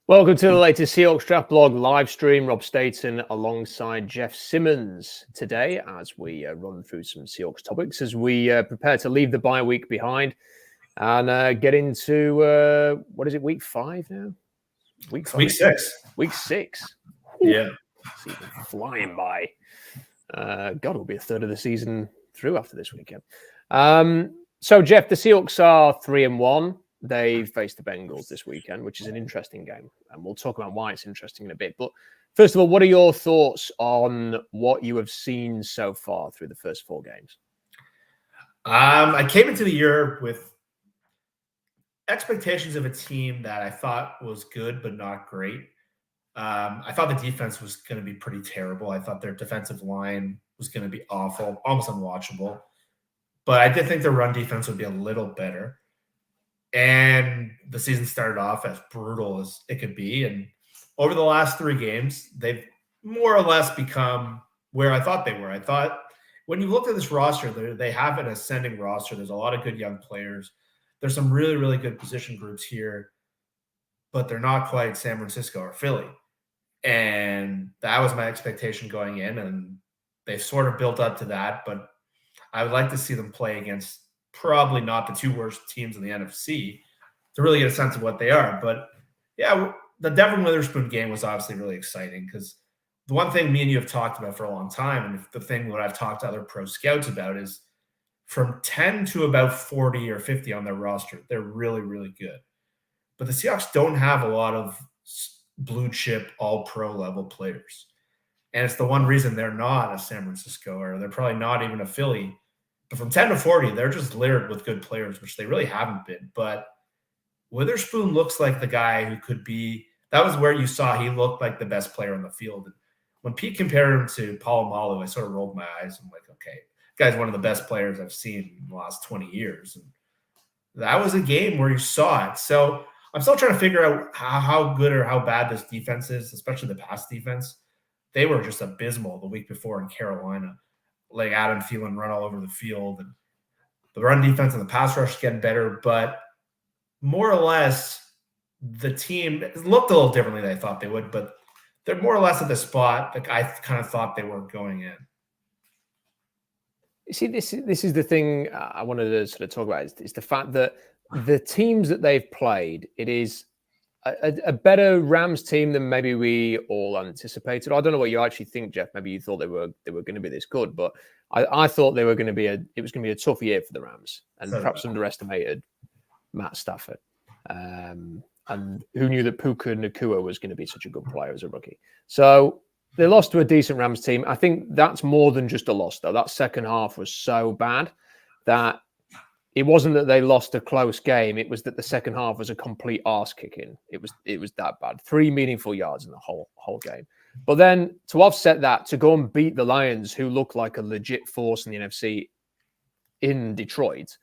Welcome to the latest Seahawks Draft Blog live stream. Rob Staton alongside Jeff Simmons today as we run through some Seahawks topics as we prepare to leave the bye week behind and get into, what is it, week 5 now? Week 6. Week 6. Yeah. Season flying by. God, it'll be a third of the season through after this weekend. So, Jeff, the Seahawks are 3-1. They face the Bengals this weekend, which is an interesting game. And we'll talk about why it's interesting in a bit. But first of all, what are your thoughts on what you have seen so far through the first 4 games? I came into the year with expectations of a team that I thought was good, but not great. I thought the defense was going to be pretty terrible. I thought their defensive line was going to be awful, almost unwatchable. But I did think their run defense would be a little better. And the season started off as brutal as it could be. And over the last 3 games, they've more or less become where I thought they were. I thought when you look at this roster, they have an ascending roster. There's a lot of good young players. There's some really, really good position groups here, but they're not quite San Francisco or Philly. And that was my expectation going in. And they've sort of built up to that. But I would like to see them play against probably not the 2 worst teams in the NFC to really get a sense of what they are. But yeah, the Devin Witherspoon game was obviously really exciting because the one thing me and you have talked about for a long time, and the thing that I've talked to other pro scouts about, is from 10 to about 40 or 50 on their roster, they're really, really good. But the Seahawks don't have a lot of blue chip, all pro level players. And it's the one reason they're not a San Francisco, or they're probably not even a Philly. But from 10 to 40, they're just littered with good players, which they really haven't been. But Witherspoon looks like the guy who could be – that was where you saw he looked like the best player on the field. And when Pete compared him to Polamalu, I sort of rolled my eyes. I'm like, okay, this guy's one of the best players I've seen in the last 20 years. And that was a game where you saw it. So I'm still trying to figure out how good or how bad this defense is, especially the pass defense. They were just abysmal the week before in Carolina. Like Adam Thielen run all over the field, and the run defense and the pass rush getting better, but more or less the team looked a little differently than I thought they would, but they're more or less at the spot that I kind of thought they were going in. You see, this is the thing I wanted to sort of talk about is the fact that the teams that they've played, it is a better Rams team than maybe we all anticipated. I don't know what you actually think, Jeff. Maybe you thought they were going to be this good, but I thought they were going to be it was going to be a tough year for the Rams, and perhaps underestimated Matt Stafford. And who knew that Puka Nacua was going to be such a good player as a rookie? So they lost to a decent Rams team. I think that's more than just a loss, though. That second half was so bad that it wasn't that they lost a close game. It was that the second half was a complete arse kicking. It was that bad. 3 meaningful yards in the whole game. But then to offset that, to go and beat the Lions, who look like a legit force in the NFC in Detroit,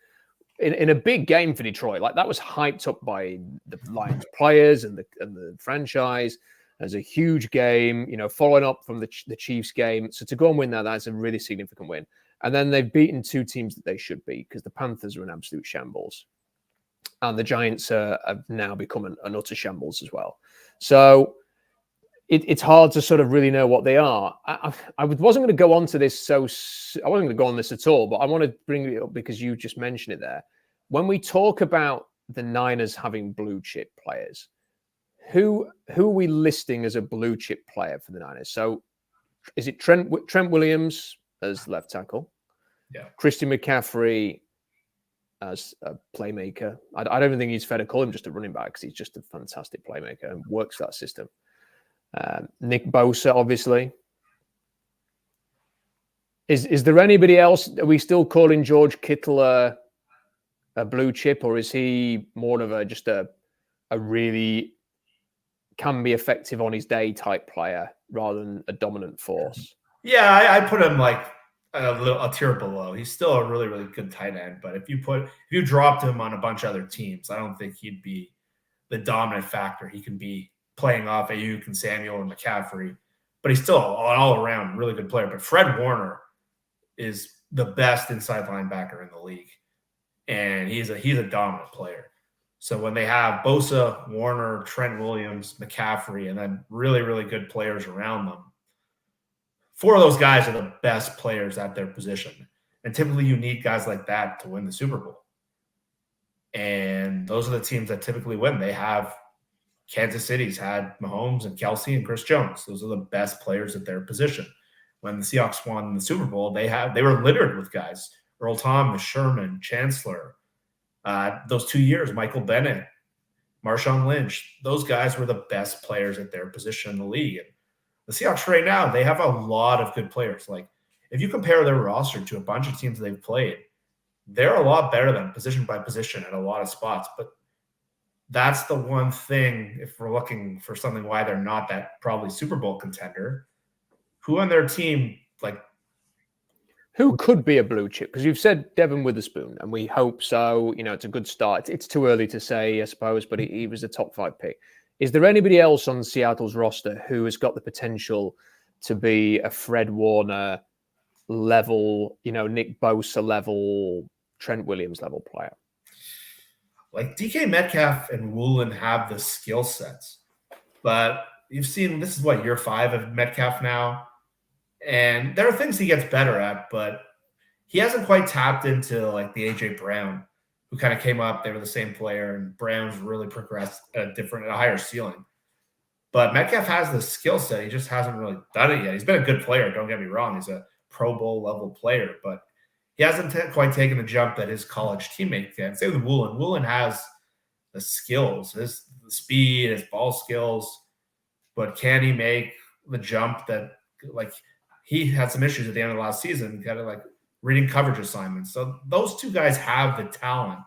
in a big game for Detroit, like that was hyped up by the Lions players and the franchise as a huge game, following up from the Chiefs game. So to go and win that's a really significant win. And then they've beaten 2 teams that they should beat because the Panthers are an absolute shambles. And the Giants have now become an utter shambles as well. So it's hard to sort of really know what they are. I wasn't going to go on to this, I wasn't going to go on this at all, but I want to bring it up because you just mentioned it there. When we talk about the Niners having blue chip players, who are we listing as a blue chip player for the Niners? So is it Trent Williams as left tackle? Yeah. Christian McCaffrey as a playmaker. I don't even think he's fair to call him just a running back because he's just a fantastic playmaker and works that system. Nick Bosa, obviously. Is there anybody else? Are we still calling George Kittle a blue chip, or is he more of just a really can be effective on his day type player rather than a dominant force? Yeah, I put him like a tier below. He's still a really, really good tight end, but if you dropped him on a bunch of other teams, I don't think he'd be the dominant factor. He can be playing off Ayuk and Samuel and McCaffrey, but he's still an all-around really good player. But Fred Warner is the best inside linebacker in the league, and he's a dominant player. So when they have Bosa, Warner, Trent Williams, McCaffrey, and then really, really good players around them, 4 of those guys are the best players at their position. And typically you need guys like that to win the Super Bowl. And those are the teams that typically win. They have Kansas City's had Mahomes and Kelsey and Chris Jones. Those are the best players at their position. When the Seahawks won the Super Bowl, they were littered with guys. Earl Thomas, Sherman, Chancellor. Those 2 years, Michael Bennett, Marshawn Lynch, those guys were the best players at their position in the league. And the Seahawks right now, they have a lot of good players. Like, if you compare their roster to a bunch of teams they've played, they're a lot better than position by position at a lot of spots. But that's the one thing, if we're looking for something why they're not that probably Super Bowl contender, who on their team, like, who could be a blue chip? Because you've said Devin Witherspoon, and we hope so. You know, it's a good start. It's too early to say, I suppose, but he was a top 5 pick. Is there anybody else on Seattle's roster who has got the potential to be a Fred Warner level, you know, Nick Bosa level, Trent Williams level player? Like, DK Metcalf and Woolen have the skill sets, but you've seen, this is what, year 5 of Metcalf now, and there are things he gets better at, but he hasn't quite tapped into like the AJ Brown, who kind of came up. They were the same player, and Brown's really progressed at a higher ceiling. But Metcalf has the skill set. He just hasn't really done it yet. He's been a good player. Don't get me wrong. He's a Pro Bowl level player, but he hasn't quite taken the jump that his college teammate can. Same with Woolen. Woolen has the skills, the speed, his ball skills, but can he make the jump that, like, he had some issues at the end of the last season, kind of like reading coverage assignments. So those 2 guys have the talent,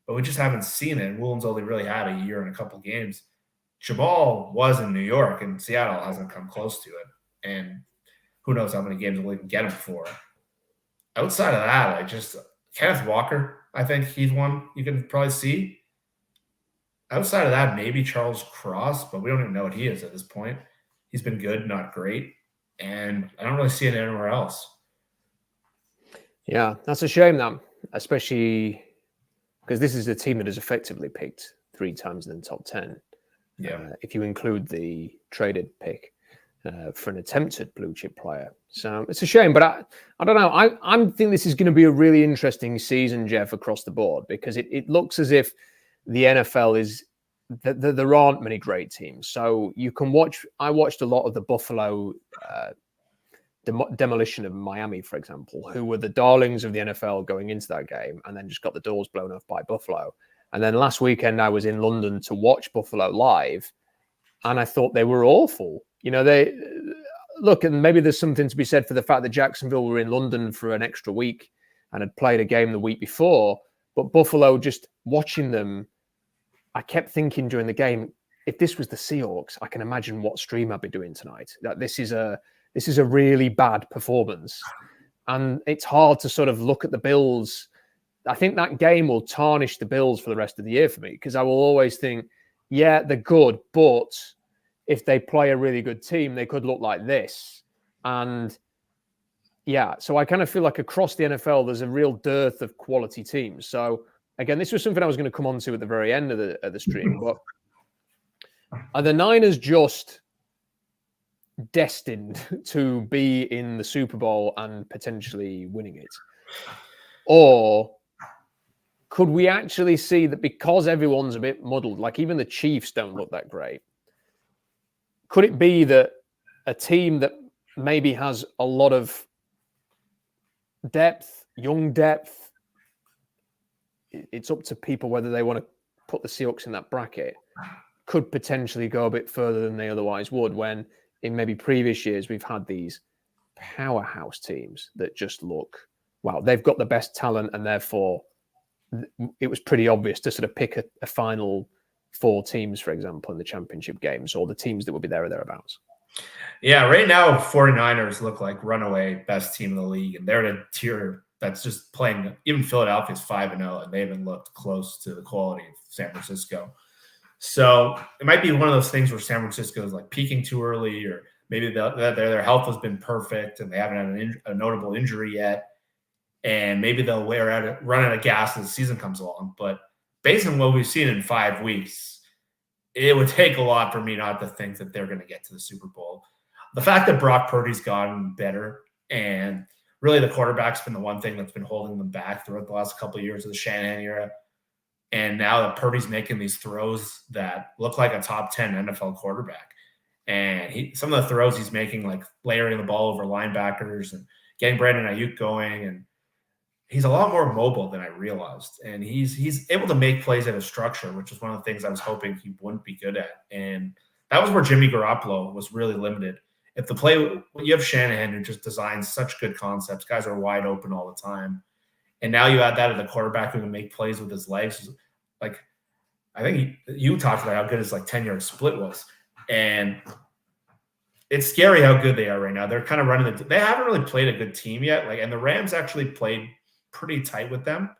but we just haven't seen it. Woolen's only really had a year and a couple games. Jamal was in New York, and Seattle hasn't come close to it. And who knows how many games we'll even get him for. Outside of that, Kenneth Walker, I think he's one you can probably see. Outside of that, maybe Charles Cross, but we don't even know what he is at this point. He's been good, not great. And I don't really see it anywhere else. Yeah, that's a shame, that, especially because this is a team that has effectively picked 3 times in the top 10. Yeah. If you include the traded pick for an attempted blue chip player. So it's a shame, but I don't know. I think this is going to be a really interesting season, Jeff, across the board, because it looks as if the NFL is there aren't many great teams. So you can watch. I watched a lot of the Buffalo demolition of Miami, for example, who were the darlings of the NFL going into that game, and then just got the doors blown off by Buffalo. And then last weekend, I was in London to watch Buffalo live, and I thought they were awful. You know, they look, and maybe there's something to be said for the fact that Jacksonville were in London for an extra week and had played a game the week before. But Buffalo, just watching them, I kept thinking during the game, if this was the Seahawks, I can imagine what stream I'd be doing tonight. That this is a really bad performance, and it's hard to sort of look at the Bills. I think that game will tarnish the Bills for the rest of the year for me, because I will always think, yeah, they're good, but if they play a really good team, they could look like this. And yeah, so I kind of feel like across the NFL, there's a real dearth of quality teams. So again, this was something I was going to come on to at the very end of the stream, but are the Niners just destined to be in the Super Bowl and potentially winning it? Or could we actually see that, because everyone's a bit muddled, like even the Chiefs don't look that great, could it be that a team that maybe has a lot of depth, young depth, it's up to people whether they want to put the Seahawks in that bracket, could potentially go a bit further than they otherwise would, when in maybe previous years we've had these powerhouse teams that just look, wow, they've got the best talent, and therefore it was pretty obvious to sort of pick a final 4 teams, for example, in the championship games, or the teams that would be there or thereabouts. Yeah, right now 49ers look like runaway best team in the league, and they're at a tier that's just playing. Even Philadelphia's 5-0, and they haven't looked close to the quality of San Francisco. So it might be one of those things where San Francisco is like peaking too early, or maybe their health has been perfect and they haven't had a notable injury yet, and maybe they'll run out of gas as the season comes along. But based on what we've seen in 5 weeks, it would take a lot for me not to think that they're going to get to the Super Bowl. The fact that Brock Purdy's gotten better, and really the quarterback's been the one thing that's been holding them back throughout the last couple of years of the Shanahan era. And now that Purdy's making these throws that look like a top 10 NFL quarterback. And some of the throws he's making, like layering the ball over linebackers and getting Brandon Ayuk going. And he's a lot more mobile than I realized. And he's able to make plays at a structure, which is one of the things I was hoping he wouldn't be good at. And that was where Jimmy Garoppolo was really limited. If the play, you have Shanahan who just designs such good concepts, guys are wide open all the time. And now you add that to the quarterback who can make plays with his legs. Like, I think you talked about how good his 10-yard split was. And it's scary how good they are right now. They're kind of running they haven't really played a good team yet. And the Rams actually played pretty tight with them.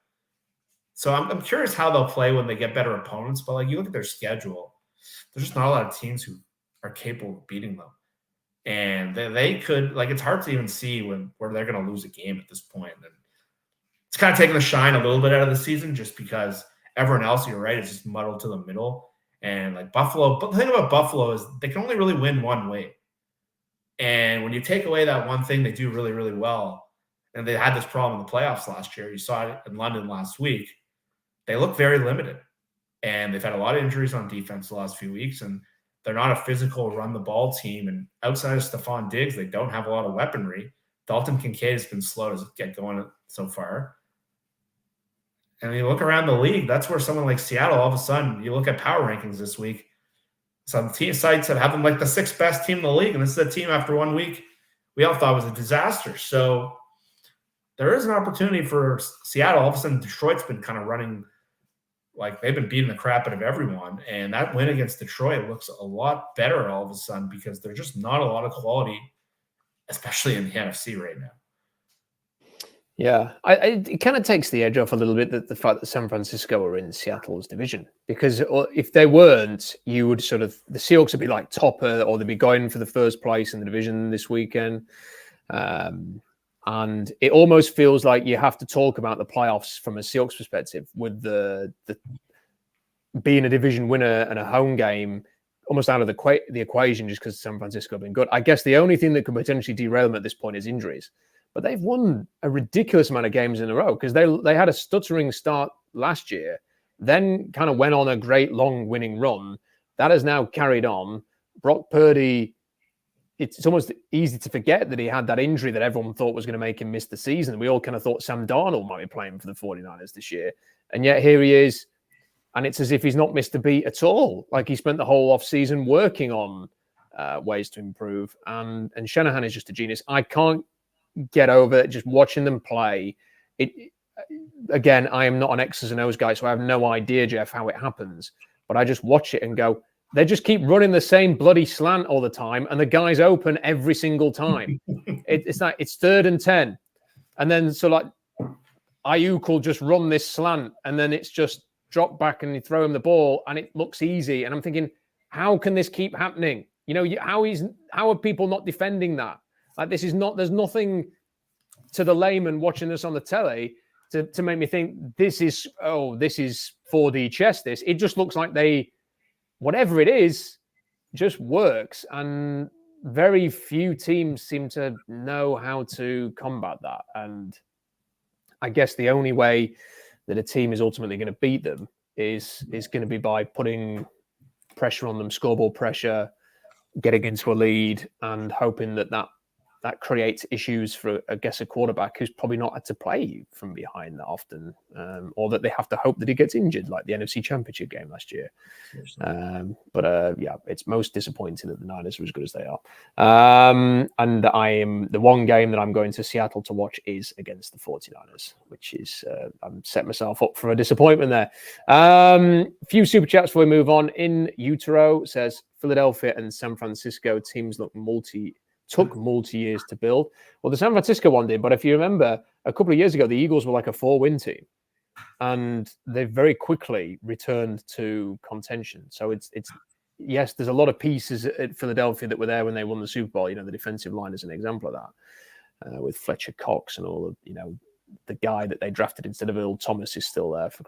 So I'm curious how they'll play when they get better opponents. But you look at their schedule, there's just not a lot of teams who are capable of beating them. And they could, it's hard to even see where they're going to lose a game at this point. And it's kind of taking the shine a little bit out of the season just because everyone else, you're right, is just muddled to the middle. And Buffalo, but the thing about Buffalo is they can only really win one way. And when you take away that one thing they do really, really well, and they had this problem in the playoffs last year, you saw it in London last week, they look very limited. And they've had a lot of injuries on defense the last few weeks, and they're not a physical run-the-ball team. And outside of Stephon Diggs, they don't have a lot of weaponry. Dalton Kincaid has been slow to get going so far. And you look around the league, that's where someone like Seattle, all of a sudden, you look at power rankings this week, some team sites have them the sixth best team in the league, and this is a team after 1 week we all thought was a disaster. So there is an opportunity for Seattle. All of a sudden, Detroit's been kind of running they've been beating the crap out of everyone, and that win against Detroit looks a lot better all of a sudden because there's just not a lot of quality, especially in the NFC right now. Yeah, it kind of takes the edge off a little bit that the fact that San Francisco are in Seattle's division, because if they weren't, you would the Seahawks would be topper, or they'd be going for the first place in the division this weekend. And it almost feels like you have to talk about the playoffs from a Seahawks perspective, with the being a division winner and a home game almost out of the equation just because San Francisco have been good. I guess the only thing that could potentially derail them at this point is injuries. But they've won a ridiculous amount of games in a row because they had a stuttering start last year, then kind of went on a great long winning run. That has now carried on. Brock Purdy, it's almost easy to forget that he had that injury that everyone thought was going to make him miss the season. We all kind of thought Sam Darnold might be playing for the 49ers this year. And yet here he is. And it's as if he's not missed a beat at all. He spent the whole offseason working on ways to improve. And Shanahan is just a genius. I can't get over it, just watching them play. Again, I am not an X's and O's guy, so I have no idea, Jeff, how it happens. But I just watch it and go, they just keep running the same bloody slant all the time, and the guy's open every single time. It's 3rd and 10. And then Ayuk will just run this slant, and then it's just drop back and you throw him the ball, and it looks easy. And I'm thinking, how can this keep happening? How are people not defending that? There's nothing to the layman watching this on the telly to make me think this is 4D chess. It just looks like whatever it is, just works. And very few teams seem to know how to combat that. And I guess the only way that a team is ultimately going to beat them is going to be by putting pressure on them, scoreboard pressure, getting into a lead, and hoping that creates issues for, I guess, a quarterback who's probably not had to play from behind that often, or that they have to hope that he gets injured, like the NFC Championship game last year. But it's most disappointing that the Niners are as good as they are. And the one game that I'm going to Seattle to watch is against the 49ers, which is, I'm setting myself up for a disappointment there. Few super chats before we move on. In Utero says, Philadelphia and San Francisco teams took multi-years to build. Well, the San Francisco one did, but if you remember, a couple of years ago, the Eagles were like a 4-win team, and they very quickly returned to contention. So it's yes, there's a lot of pieces at Philadelphia that were there when they won the Super Bowl. The defensive line is an example of that, with Fletcher Cox and all of the guy that they drafted instead of Earl Thomas is still there for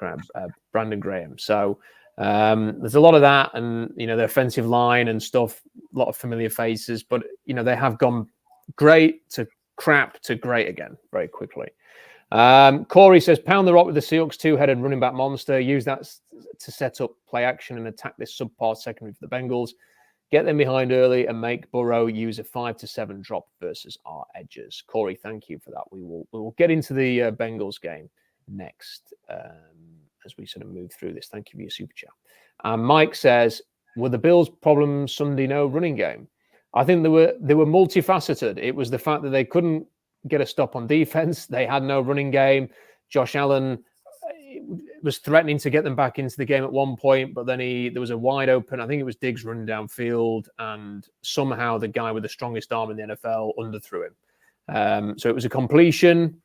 Brandon Graham. So there's a lot of that, and the offensive line and stuff, a lot of familiar faces, but they have gone great to crap to great again very quickly. Corey says, pound the rock with the Seahawks two-headed running back monster. Use that to set up play action and attack this subpar secondary for the Bengals. Get them behind early and make Burrow use a 5-7 drop versus our edges. Corey, thank you for that. We will get into the Bengals game next as we sort of move through this. Thank you for your super chat. Mike says, were the Bills' problem Sunday no running game? I think they were multifaceted. It was the fact that they couldn't get a stop on defense. They had no running game. Josh Allen was threatening to get them back into the game at one point, but then there was a wide open, I think it was Diggs running downfield, and somehow the guy with the strongest arm in the NFL underthrew him. So it was a completion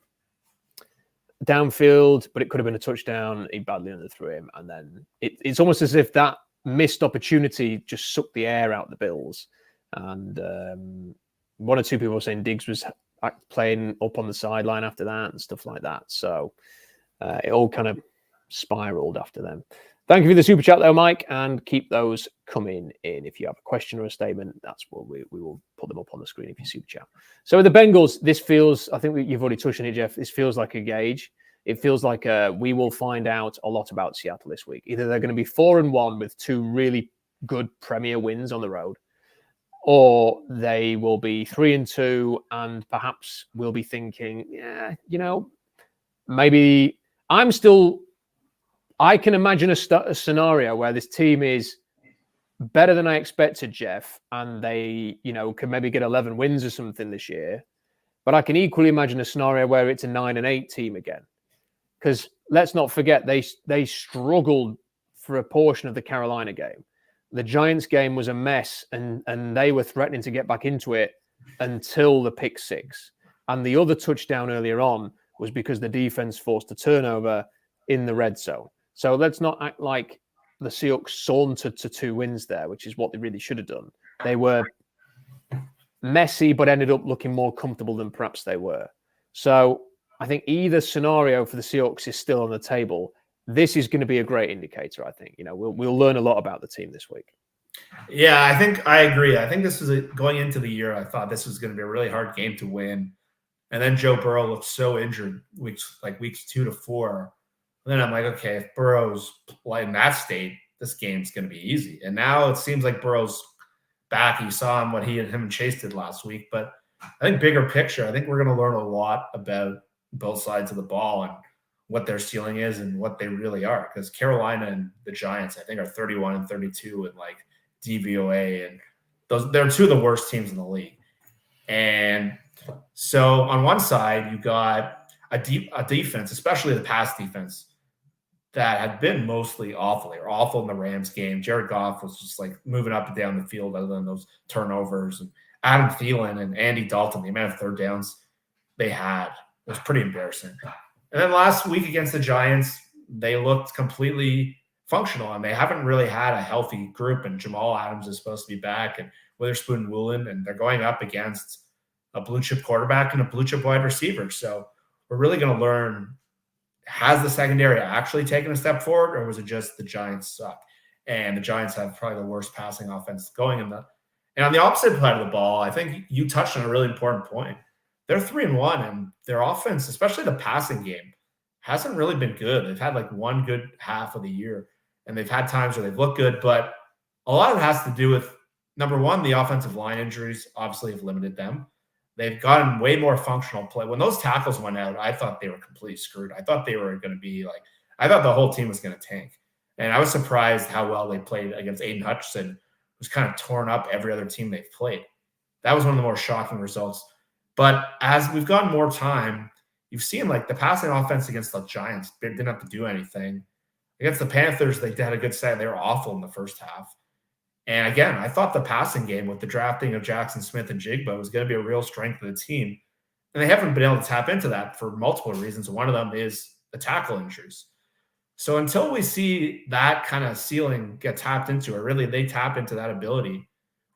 downfield, but it could have been a touchdown. He badly underthrew him. And then it's almost as if that missed opportunity just sucked the air out of the Bills. And one or two people were saying Diggs was playing up on the sideline after that and stuff like that. So it all kind of spiraled after them. Thank you for the super chat though, Mike, and keep those coming in. If you have a question or a statement, that's what we will put them up on the screen if you super chat. So with the Bengals, this feels, I think you've already touched on it, Jeff, this feels like a gauge. It feels like we will find out a lot about Seattle this week. Either they're going to be 4-1 with two really good premier wins on the road, or they will be 3-2 and perhaps we'll be thinking, maybe I can imagine a scenario where this team is better than I expected, Jeff, and they, can maybe get 11 wins or something this year. But I can equally imagine a scenario where it's a 9-8 team again. Because let's not forget, they struggled for a portion of the Carolina game. The Giants game was a mess, and they were threatening to get back into it until the pick six. And the other touchdown earlier on was because the defense forced a turnover in the red zone. So let's not act like the Seahawks sauntered to 2 wins there, which is what they really should have done. They were messy, but ended up looking more comfortable than perhaps they were. So I think either scenario for the Seahawks is still on the table. This is going to be a great indicator, I think. We'll learn a lot about the team this week. Yeah, I think I agree. I think this is going into the year, I thought this was going to be a really hard game to win. And then Joe Burrow looked so injured weeks 2 to 4. And then I'm like, okay, if Burrow's in that state, this game's going to be easy. And now it seems like Burrow's back. You saw him, what him and Chase did last week. But I think bigger picture, I think we're going to learn a lot about both sides of the ball and what their ceiling is and what they really are. Because Carolina and the Giants, I think, are 31 and 32 in DVOA. And they're 2 of the worst teams in the league. And so on one side, you got a defense, especially the pass defense, that had been mostly awful. They were awful in the Rams game. Jared Goff was just moving up and down the field other than those turnovers. And Adam Thielen and Andy Dalton, the amount of third downs they had was pretty embarrassing. And then last week against the Giants, they looked completely functional, and they haven't really had a healthy group. And Jamal Adams is supposed to be back, and Witherspoon and Woolen, and they're going up against a blue-chip quarterback and a blue-chip wide receiver. So we're really going to learn, has the secondary actually taken a step forward, or was it just the Giants suck? And the Giants have probably the worst passing offense going in the – and on the opposite side of the ball, I think you touched on a really important point. They're 3-1, and their offense, especially the passing game, hasn't really been good. They've had one good half of the year, and they've had times where they've looked good, but a lot of it has to do with, number one, the offensive line injuries obviously have limited them. They've gotten way more functional play. When those tackles went out, I thought they were completely screwed. I thought they were going to be I thought the whole team was going to tank. And I was surprised how well they played against Aiden Hutchinson, who's kind of torn up every other team they've played. That was one of the more shocking results. But as we've gotten more time, you've seen the passing offense against the Giants didn't have to do anything. Against the Panthers, they had a good set. They were awful in the first half. And again, I thought the passing game with the drafting of Jackson Smith and Jigba was going to be a real strength of the team. And they haven't been able to tap into that for multiple reasons. One of them is the tackle injuries. So until we see that kind of ceiling get tapped into, or really they tap into that ability,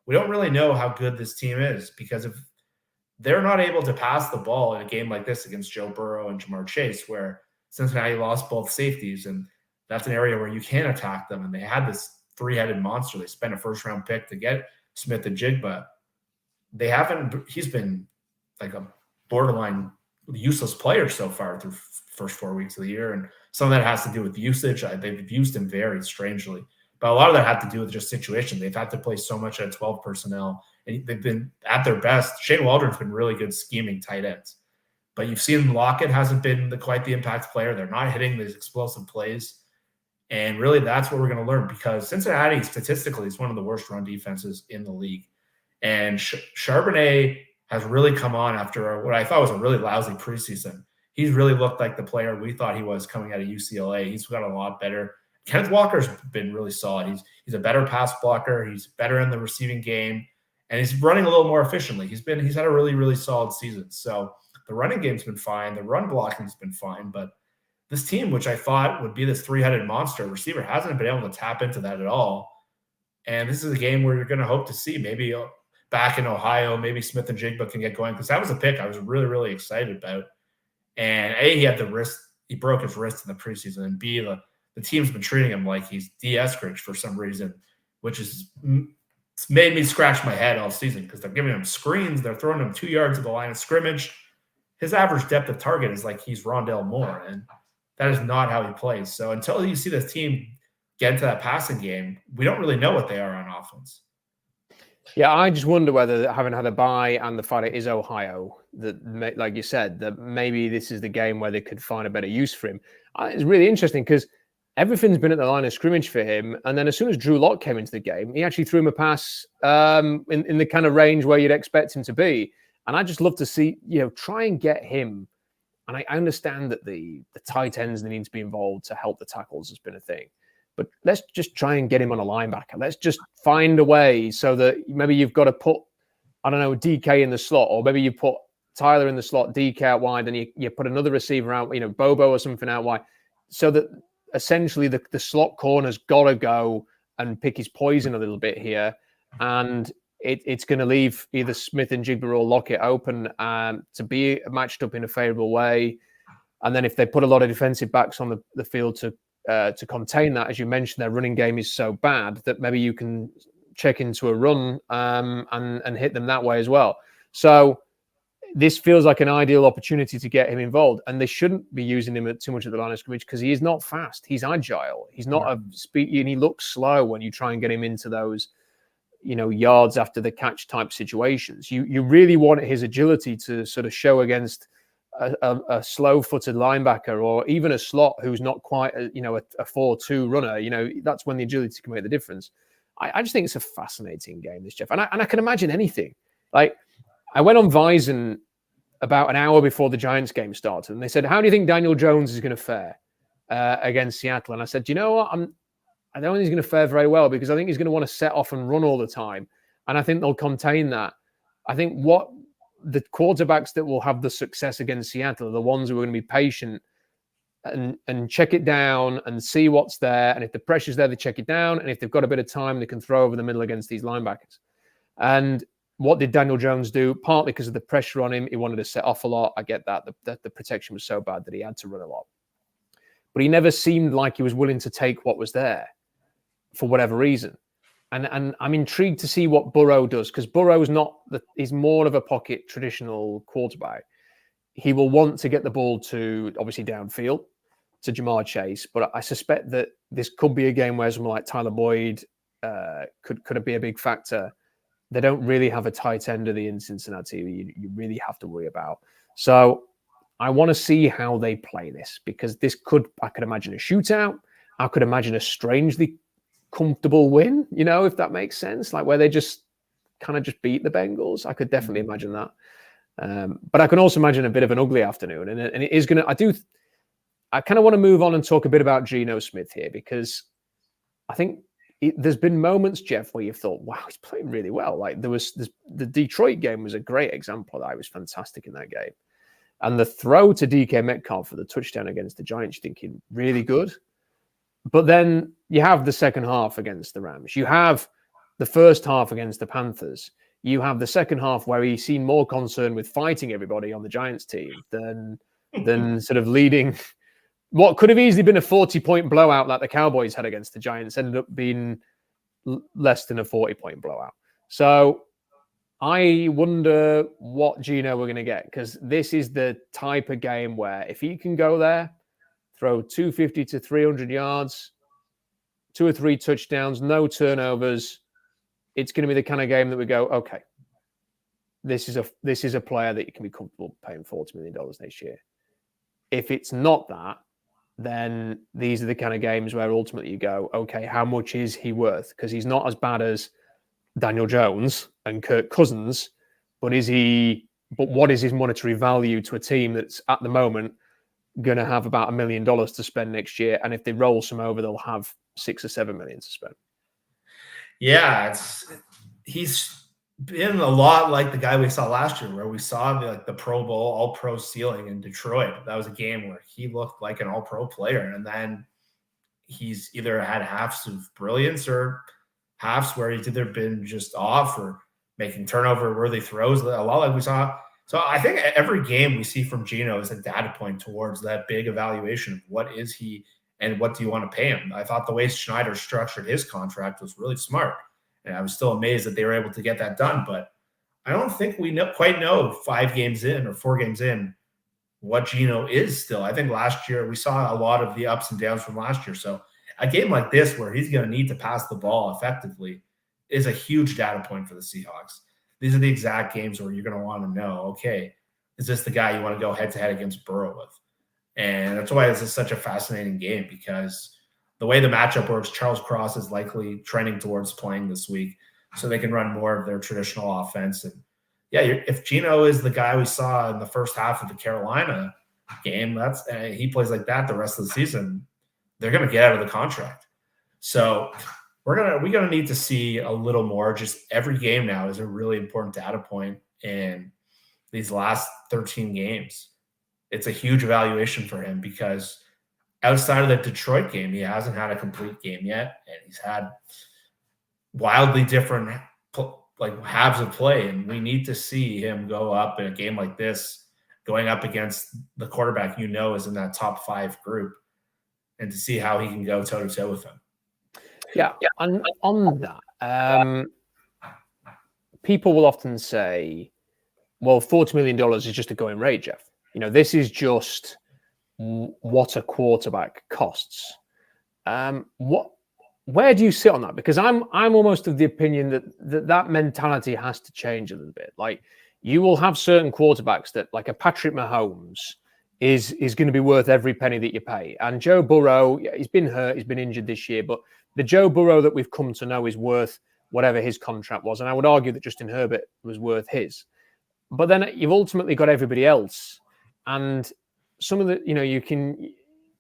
we don't really know how good this team is, because if they're not able to pass the ball in a game like this against Joe Burrow and Jamar Chase, where Cincinnati lost both safeties, and that's an area where you can attack them. And they had this three-headed monster. They spent a first-round pick to get Smith and Jigba. They haven't. He's been like a borderline useless player so far through first 4 weeks of the year, and some of that has to do with usage. They've used him very strangely, but a lot of that had to do with just situation. They've had to play so much at 12 personnel, and they've been at their best. Shane Waldron's been really good scheming tight ends, but you've seen Lockett hasn't been quite the impact player. They're not hitting these explosive plays, and really that's what we're going to learn, because Cincinnati statistically is one of the worst run defenses in the league, and Charbonnet has really come on after what I thought was a really lousy preseason. He's really looked like the player we thought he was coming out of UCLA. He's got a lot better. Kenneth Walker's been really solid. He's a better pass blocker. He's better in the receiving game, and he's running a little more efficiently. He's had a really, really solid season. So the running game's been fine. The run blocking's been fine. But this team, which I thought would be this three-headed monster receiver, hasn't been able to tap into that at all. And this is a game where you're going to hope to see maybe back in Ohio, maybe Smith and Jigba can get going, because that was a pick I was really, really excited about. And A, he had the wrist, he broke his wrist in the preseason, and B, the team's been treating him like he's D. Eskridge for some reason, which is it's made me scratch my head all season, because they're giving him screens, they're throwing him 2 yards to the line of scrimmage. His average depth of target is like he's Rondale Moore, and that is not how he plays. So until you see this team get into that passing game, we don't really know what they are on offense. Yeah, I just wonder whether, having had a bye and the fact it is Ohio, that, like you said, that maybe this is the game where they could find a better use for him. It's really interesting because everything's been at the line of scrimmage for him. And then as soon as Drew Lock came into the game, he actually threw him a pass in the kind of range where you'd expect him to be. And I just love to see, try and get him. And I understand that the tight ends need to be involved to help the tackles has been a thing. But let's just try and get him on a linebacker. Let's just find a way so that maybe you've got to put, I don't know, DK in the slot, or maybe you put Tyler in the slot, DK out wide, and you put another receiver out, Bobo or something out wide, so that essentially the slot corner's got to go and pick his poison a little bit here. And it's going to leave either Smith and Jigba or Lockett open to be matched up in a favorable way. And then if they put a lot of defensive backs on the field to contain that, as you mentioned, their running game is so bad that maybe you can check into a run and hit them that way as well. So this feels like an ideal opportunity to get him involved, and they shouldn't be using him too much at the line of scrimmage because he is not fast. He's agile. He's not a speed, and he looks slow when you try and get him into those, yards after the catch type situations. You really want his agility to sort of show against a slow-footed linebacker, or even a slot who's not quite a 4-2 runner. That's when the agility can make the difference. I just think it's a fascinating game, this, Jeff. And I can imagine anything. Like, I went on Verizon about an hour before the Giants game started, and they said, how do you think Daniel Jones is going to fare against Seattle? And I said, you know what? I don't think he's going to fare very well, because I think he's going to want to set off and run all the time. And I think they'll contain that. I think what the quarterbacks that will have the success against Seattle are the ones who are going to be patient and check it down and see what's there. And if the pressure's there, they check it down. And if they've got a bit of time, they can throw over the middle against these linebackers. And what did Daniel Jones do? Partly because of the pressure on him. He wanted to set off a lot. I get that. The protection was so bad that he had to run a lot. But he never seemed like he was willing to take what was there for whatever reason. And I'm intrigued to see what Burrow does, because Burrow is he's more of a pocket traditional quarterback. He will want to get the ball to, obviously, downfield to Jamar Chase. But I suspect that this could be a game where someone like Tyler Boyd could be a big factor. They don't really have a tight end in Cincinnati you really have to worry about. So I want to see how they play this, because I could imagine a shootout. I could imagine a strangely comfortable win, if that makes sense, like where they just kind of just beat the Bengals. I could definitely imagine that. But I can also imagine a bit of an ugly afternoon. And it is going to, I kind of want to move on and talk a bit about Geno Smith here, because I think there's been moments, Jeff, where you've thought, wow, he's playing really well. Like the Detroit game was a great example of that. He was fantastic in that game. And the throw to DK Metcalf for the touchdown against the Giants, you're thinking really good. But then you have the second half against the Rams. You have the first half against the Panthers. You have the second half where he seemed more concerned with fighting everybody on the Giants team than sort of leading. What could have easily been a 40-point blowout like the Cowboys had against the Giants ended up being less than a 40-point blowout. So I wonder what Geno we're going to get, because this is the type of game where if he can go there, throw 250 to 300 yards, 2 or 3 touchdowns, no turnovers, it's going to be the kind of game that we go, okay, this is a player that you can be comfortable paying $40 million next year. If it's not that, then these are the kind of games where ultimately you go, okay, how much is he worth? Because he's not as bad as Daniel Jones and Kirk Cousins, but what is his monetary value to a team that's at the moment going to have about $1 million to spend next year? And if they roll some over, they'll have $6 or $7 million to spend. Yeah, he's been a lot like the guy we saw last year, where we saw the Pro Bowl, All-Pro ceiling in Detroit. That was a game where he looked like an All-Pro player, and then he's either had halves of brilliance or halves where he's either been just off or making turnover-worthy throws, a lot like we saw. So I think every game we see from Geno is a data point towards that big evaluation of what is he and what do you want to pay him. I thought the way Schneider structured his contract was really smart. And I was still amazed that they were able to get that done. But I don't think we quite know 5 games in or 4 games in what Geno is still. I think last year we saw a lot of the ups and downs from last year. So a game like this where he's going to need to pass the ball effectively is a huge data point for the Seahawks. These are the exact games where you're going to want to know, okay, is this the guy you want to go head-to-head against Burrow with? And that's why this is such a fascinating game, because the way the matchup works, Charles Cross is likely trending towards playing this week, so they can run more of their traditional offense. And yeah, if Geno is the guy we saw in the first half of the Carolina game, he plays like that the rest of the season, they're going to get out of the contract. So we're gonna need to see a little more. Just every game now is a really important data point in these last 13 games. It's a huge evaluation for him, because outside of the Detroit game, he hasn't had a complete game yet, and he's had wildly different halves of play, and we need to see him go up in a game like this, going up against the quarterback is in that top 5 group, and to see how he can go toe-to-toe with him. Yeah, and on that, people will often say, well, $40 million is just a going rate, Jeff. This is just what a quarterback costs. Where do you sit on that? Because I'm almost of the opinion that mentality has to change a little bit. Like, you will have certain quarterbacks that, like a Patrick Mahomes, is going to be worth every penny that you pay. And Joe Burrow, he's been hurt, he's been injured this year, but the Joe Burrow that we've come to know is worth whatever his contract was. And I would argue that Justin Herbert was worth his. But then you've ultimately got everybody else. And some of the,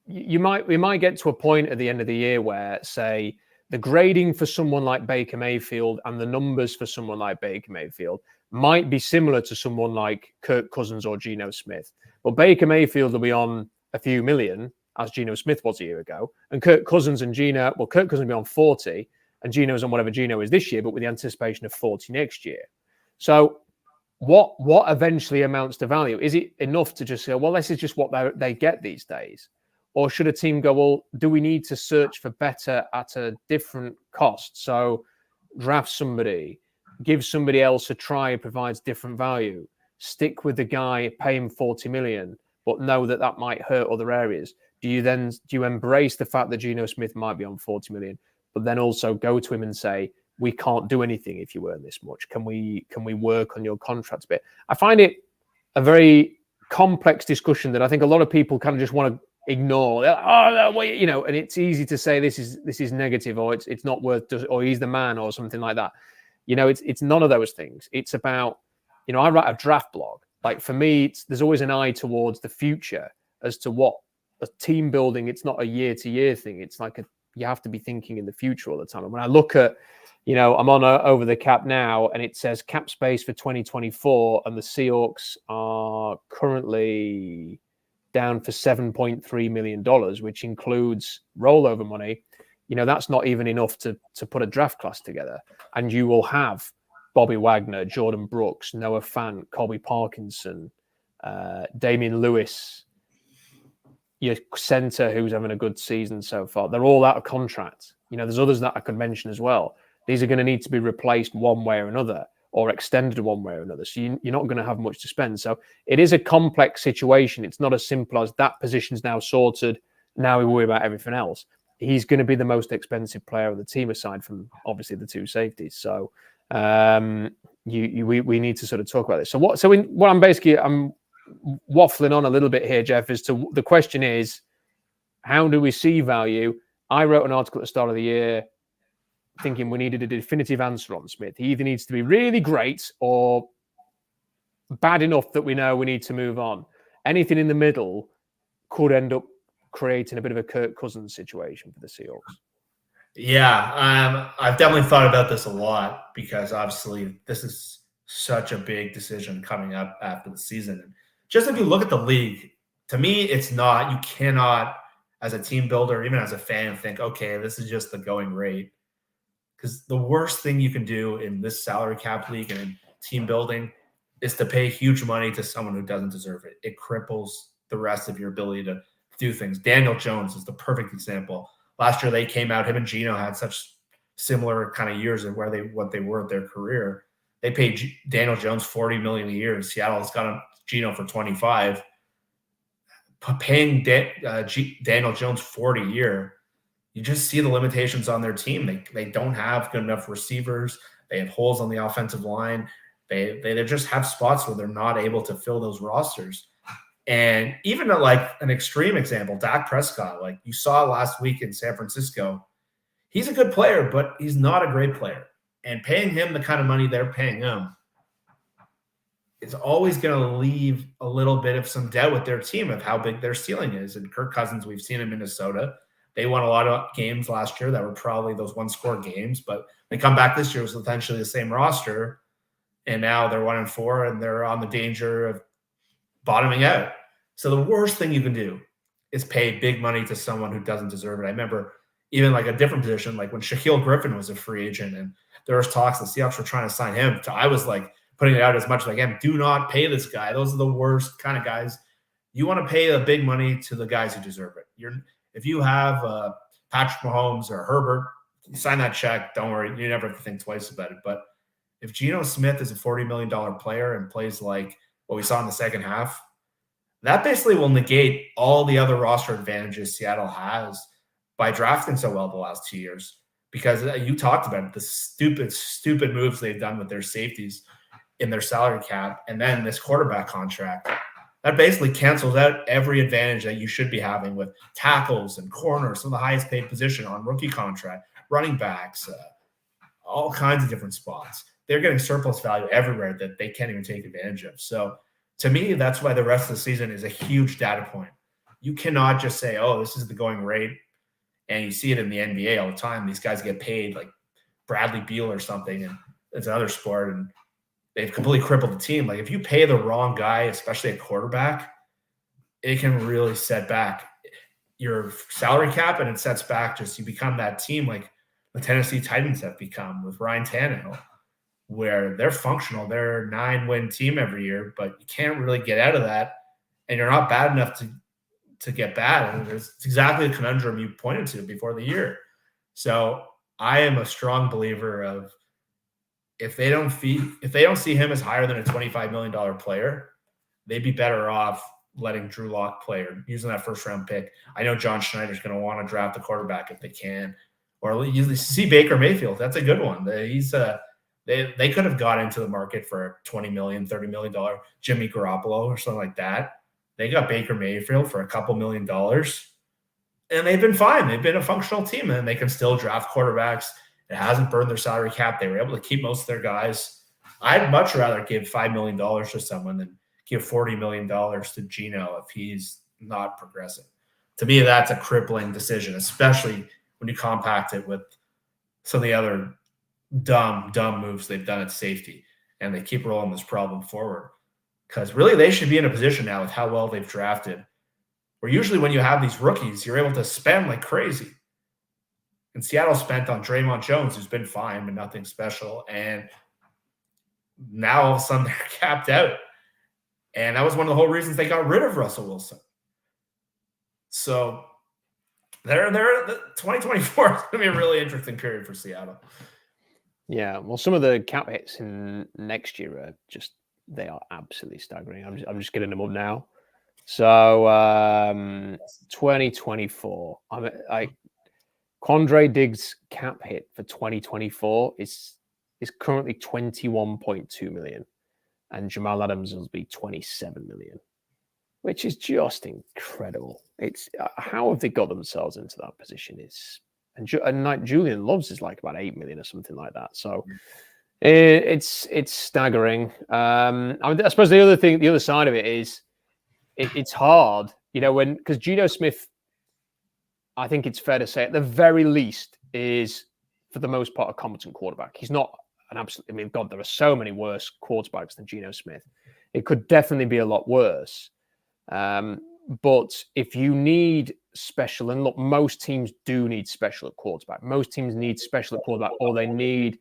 we might get to a point at the end of the year where, say, the grading for someone like Baker Mayfield and the numbers for someone like Baker Mayfield might be similar to someone like Kirk Cousins or Geno Smith. But Baker Mayfield will be on a few million, as Geno Smith was a year ago. And Kirk Cousins will be on 40, and Geno's on whatever Geno is this year, but with the anticipation of 40 next year. So what eventually amounts to value? Is it enough to just say, well, this is just what they get these days? Or should a team go, well, do we need to search for better at a different cost? So draft somebody, give somebody else a try who provides different value, stick with the guy, pay him $40 million, but know that might hurt other areas. Do you embrace the fact that Geno Smith might be on $40 million, but then also go to him and say, we can't do anything if you earn this much. Can we work on your contract a bit? I find it a very complex discussion that I think a lot of people kind of just want to ignore. And it's easy to say this is negative, or it's not worth, or he's the man, or something like that. It's none of those things. It's about, I write a draft blog. Like, for me, there's always an eye towards the future as to what a team building. It's not a year-to-year thing. It's like you have to be thinking in the future all the time. And when I look at, I'm on over the cap now, and it says cap space for 2024, and the Seahawks are currently down for $7.3 million, which includes rollover money. That's not even enough to put a draft class together. And you will have Bobby Wagner, Jordan Brooks, Noah Fant, Colby Parkinson, Damian Lewis, your center who's having a good season so far, they're all out of contract. There's others that I could mention as well. These are going to need to be replaced one way or another, or extended one way or another. So you're not going to have much to spend. So it is a complex situation. It's not as simple as that position's now sorted. Now we worry about everything else. He's going to be the most expensive player on the team, aside from obviously the two safeties. So we need to sort of talk about this. I'm waffling on a little bit here, Jeff, as to the question is, how do we see value? I wrote an article at the start of the year thinking we needed a definitive answer on Smith. He either needs to be really great or bad enough that we know we need to move on. Anything in the middle could end up creating a bit of a Kirk Cousins situation for the Seahawks. Yeah, I've definitely thought about this a lot, because obviously this is such a big decision coming up after the season. And just if you look at the league, to me, it's not, you cannot, as a team builder, even as a fan, think, okay, this is just the going rate. Because the worst thing you can do in this salary cap league and in team building is to pay huge money to someone who doesn't deserve it. It cripples the rest of your ability to do things. Daniel Jones is the perfect example. Last year they came out, him and Geno had such similar kind of years of what they were at their career. They paid Daniel Jones $40 million a year. Seattle's got Geno for 25. Paying Daniel Jones $40 a year, you just see the limitations on their team. They don't have good enough receivers. They have holes on the offensive line. They just have spots where they're not able to fill those rosters. And even like an extreme example, Dak Prescott, like you saw last week in San Francisco, he's a good player, but he's not a great player. And paying him the kind of money they're paying him is always going to leave a little bit of some doubt with their team of how big their ceiling is. And Kirk Cousins, we've seen in Minnesota. They won a lot of games last year that were probably those one-score games, but they come back this year with essentially the same roster, and now they're 1-4, and they're on the danger of bottoming out. So the worst thing you can do is pay big money to someone who doesn't deserve it. I remember even like a different position, like when Shaquille Griffin was a free agent, and there was talks the Seahawks were trying to sign him. I was like putting it out as much as I can. Do not pay this guy. Those are the worst kind of guys. You want to pay the big money to the guys who deserve it. If you have Patrick Mahomes or Herbert, you sign that check. Don't worry. You never have to think twice about it. But if Geno Smith is a $40 million player and plays like what we saw in the second half, that basically will negate all the other roster advantages Seattle has by drafting so well the last 2 years. Because you talked about it, the stupid moves they've done with their safeties in their salary cap, and then this quarterback contract. That basically cancels out every advantage that you should be having with tackles and corners, some of the highest paid position on rookie contract, running backs, all kinds of different spots. They're getting surplus value everywhere that they can't even take advantage of. So to me, that's why the rest of the season is a huge data point. You cannot just say, oh, this is the going rate. And you see it in the NBA all the time. These guys get paid like Bradley Beal or something, and it's another sport, and they've completely crippled the team. Like if you pay the wrong guy, especially a quarterback, it can really set back your salary cap, and it sets back you become that team like the Tennessee Titans have become with Ryan Tannehill, where they're functional. They're a 9-win team every year, but you can't really get out of that, and you're not bad enough to get bad. And it's exactly the conundrum you pointed to before the year. So I am a strong believer of if they don't see him as higher than a $25 million player, they'd be better off letting Drew Lock play or using that first round pick. I know John Schneider's going to want to draft a quarterback if they can, or usually see Baker Mayfield. That's a good one. They could have got into the market for $20 million, $30 million Jimmy Garoppolo or something like that. They got Baker Mayfield for a couple $1 million, and they've been fine. They've been a functional team, and they can still draft quarterbacks. It hasn't burned their salary cap. They were able to keep most of their guys. I'd much rather give $5 million to someone than give $40 million to Geno if he's not progressing. To me, that's a crippling decision, especially when you compact it with some of the other dumb moves they've done at safety, and they keep rolling this problem forward. Because really, they should be in a position now with how well they've drafted, where usually when you have these rookies, you're able to spend like crazy. And Seattle spent on Draymond Jones, who's been fine, but nothing special. And now all of a sudden they're capped out. And that was one of the whole reasons they got rid of Russell Wilson. So they're 2024 is going to be a really interesting period for Seattle. Yeah, well, some of the cap hits in next year are just, they are absolutely staggering. I'm just getting them up now. So 2024, Quandre Diggs' cap hit for 2024 is currently 21.2 million, and Jamal Adams will be 27 million, which is just incredible. It's how have they got themselves into that position? And like Julian Love's is like about 8 million or something like that. So it's staggering. I suppose the other side of it is it's hard, because Geno Smith, I think it's fair to say at the very least is for the most part a competent quarterback. He's not an absolute. I mean, God, there are so many worse quarterbacks than Geno Smith. It could definitely be a lot worse. But if you need special, and look, most teams do need special at quarterback. Most teams need special at quarterback, or they need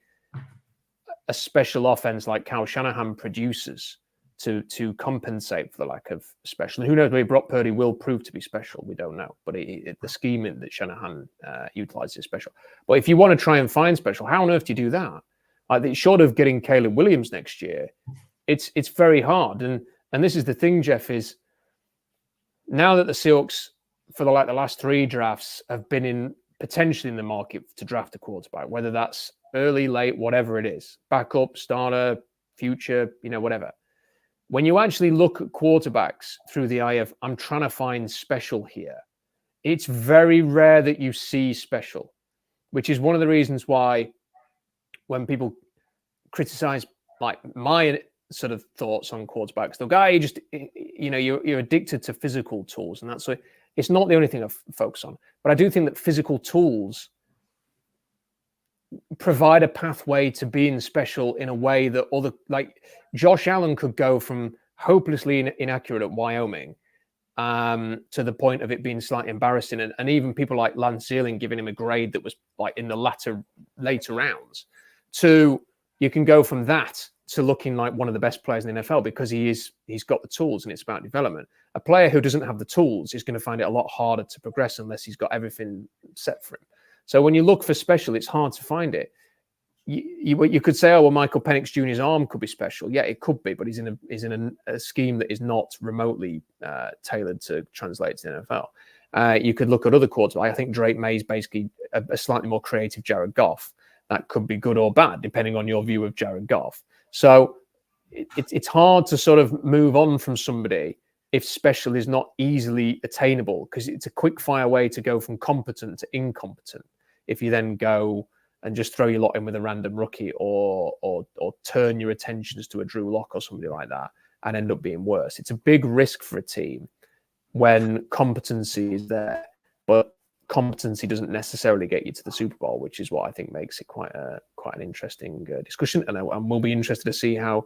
a special offense like Kyle Shanahan produces to compensate for the lack of special. And who knows, maybe Brock Purdy will prove to be special. We don't know. But the scheme that Shanahan utilizes is special. But if you want to try and find special, how on earth do you do that? Like, short of getting Caleb Williams next year, it's very hard. And this is the thing, Jeff, is now that the Seahawks, for the last 3 drafts, have been potentially in the market to draft a quarterback, whether that's early, late, whatever it is, backup, starter, future, whatever. When you actually look at quarterbacks through the eye of, I'm trying to find special here, it's very rare that you see special, which is one of the reasons why when people criticize like my sort of thoughts on quarterbacks, the guy just, you're addicted to physical tools, and that's what it's not the only thing I focus on. But I do think that physical tools provide a pathway to being special in a way that like Josh Allen could go from hopelessly inaccurate at Wyoming to the point of it being slightly embarrassing, and even people like Lance Zierlein giving him a grade that was like in the later rounds, to you can go from that to looking like one of the best players in the NFL because he's got the tools and it's about development. A player who doesn't have the tools is going to find it a lot harder to progress unless he's got everything set for him. So when you look for special, it's hard to find it. You could say, oh, well, Michael Penix Jr.'s arm could be special. Yeah, it could be, but he's in a scheme that is not remotely tailored to translate to the NFL. You could look at other quarterbacks. I think Drake May is basically a slightly more creative Jared Goff. That could be good or bad, depending on your view of Jared Goff. So it's hard to sort of move on from somebody if special is not easily attainable, because it's a quick fire way to go from competent to incompetent. If you then go and just throw your lot in with a random rookie or turn your attentions to a Drew Lock or somebody like that and end up being worse. It's a big risk for a team when competency is there, but competency doesn't necessarily get you to the Super Bowl, which is what I think makes it quite an interesting discussion. And we'll be interested to see how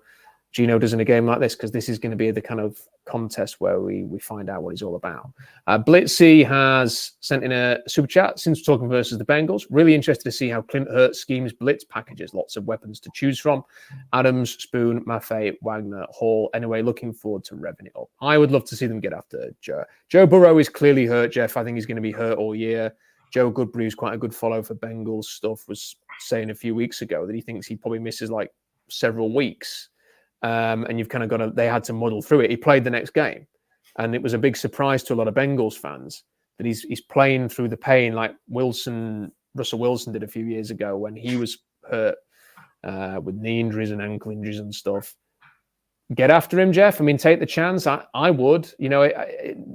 Geno does in a game like this, because this is going to be the kind of contest where we find out what he's all about. Blitzy has sent in a super chat. Since talking versus the Bengals, really interested to see how Clint Hurts schemes blitz packages. Lots of weapons to choose from. Adams, Spoon, Maffei, Wagner, Hall. Anyway, looking forward to revving it up. I would love to see them get after Joe. Joe Burrow is clearly hurt, Jeff. I think he's going to be hurt all year. Joe Goodbury, who's quite a good follow for Bengals stuff, was saying a few weeks ago that he thinks he probably misses like several weeks. And you've kind of they had to muddle through it. He played the next game, and it was a big surprise to a lot of Bengals fans that he's playing through the pain like Russell Wilson did a few years ago when he was hurt with knee injuries and ankle injuries and stuff. Get after him, Jeff. I mean, take the chance. I would.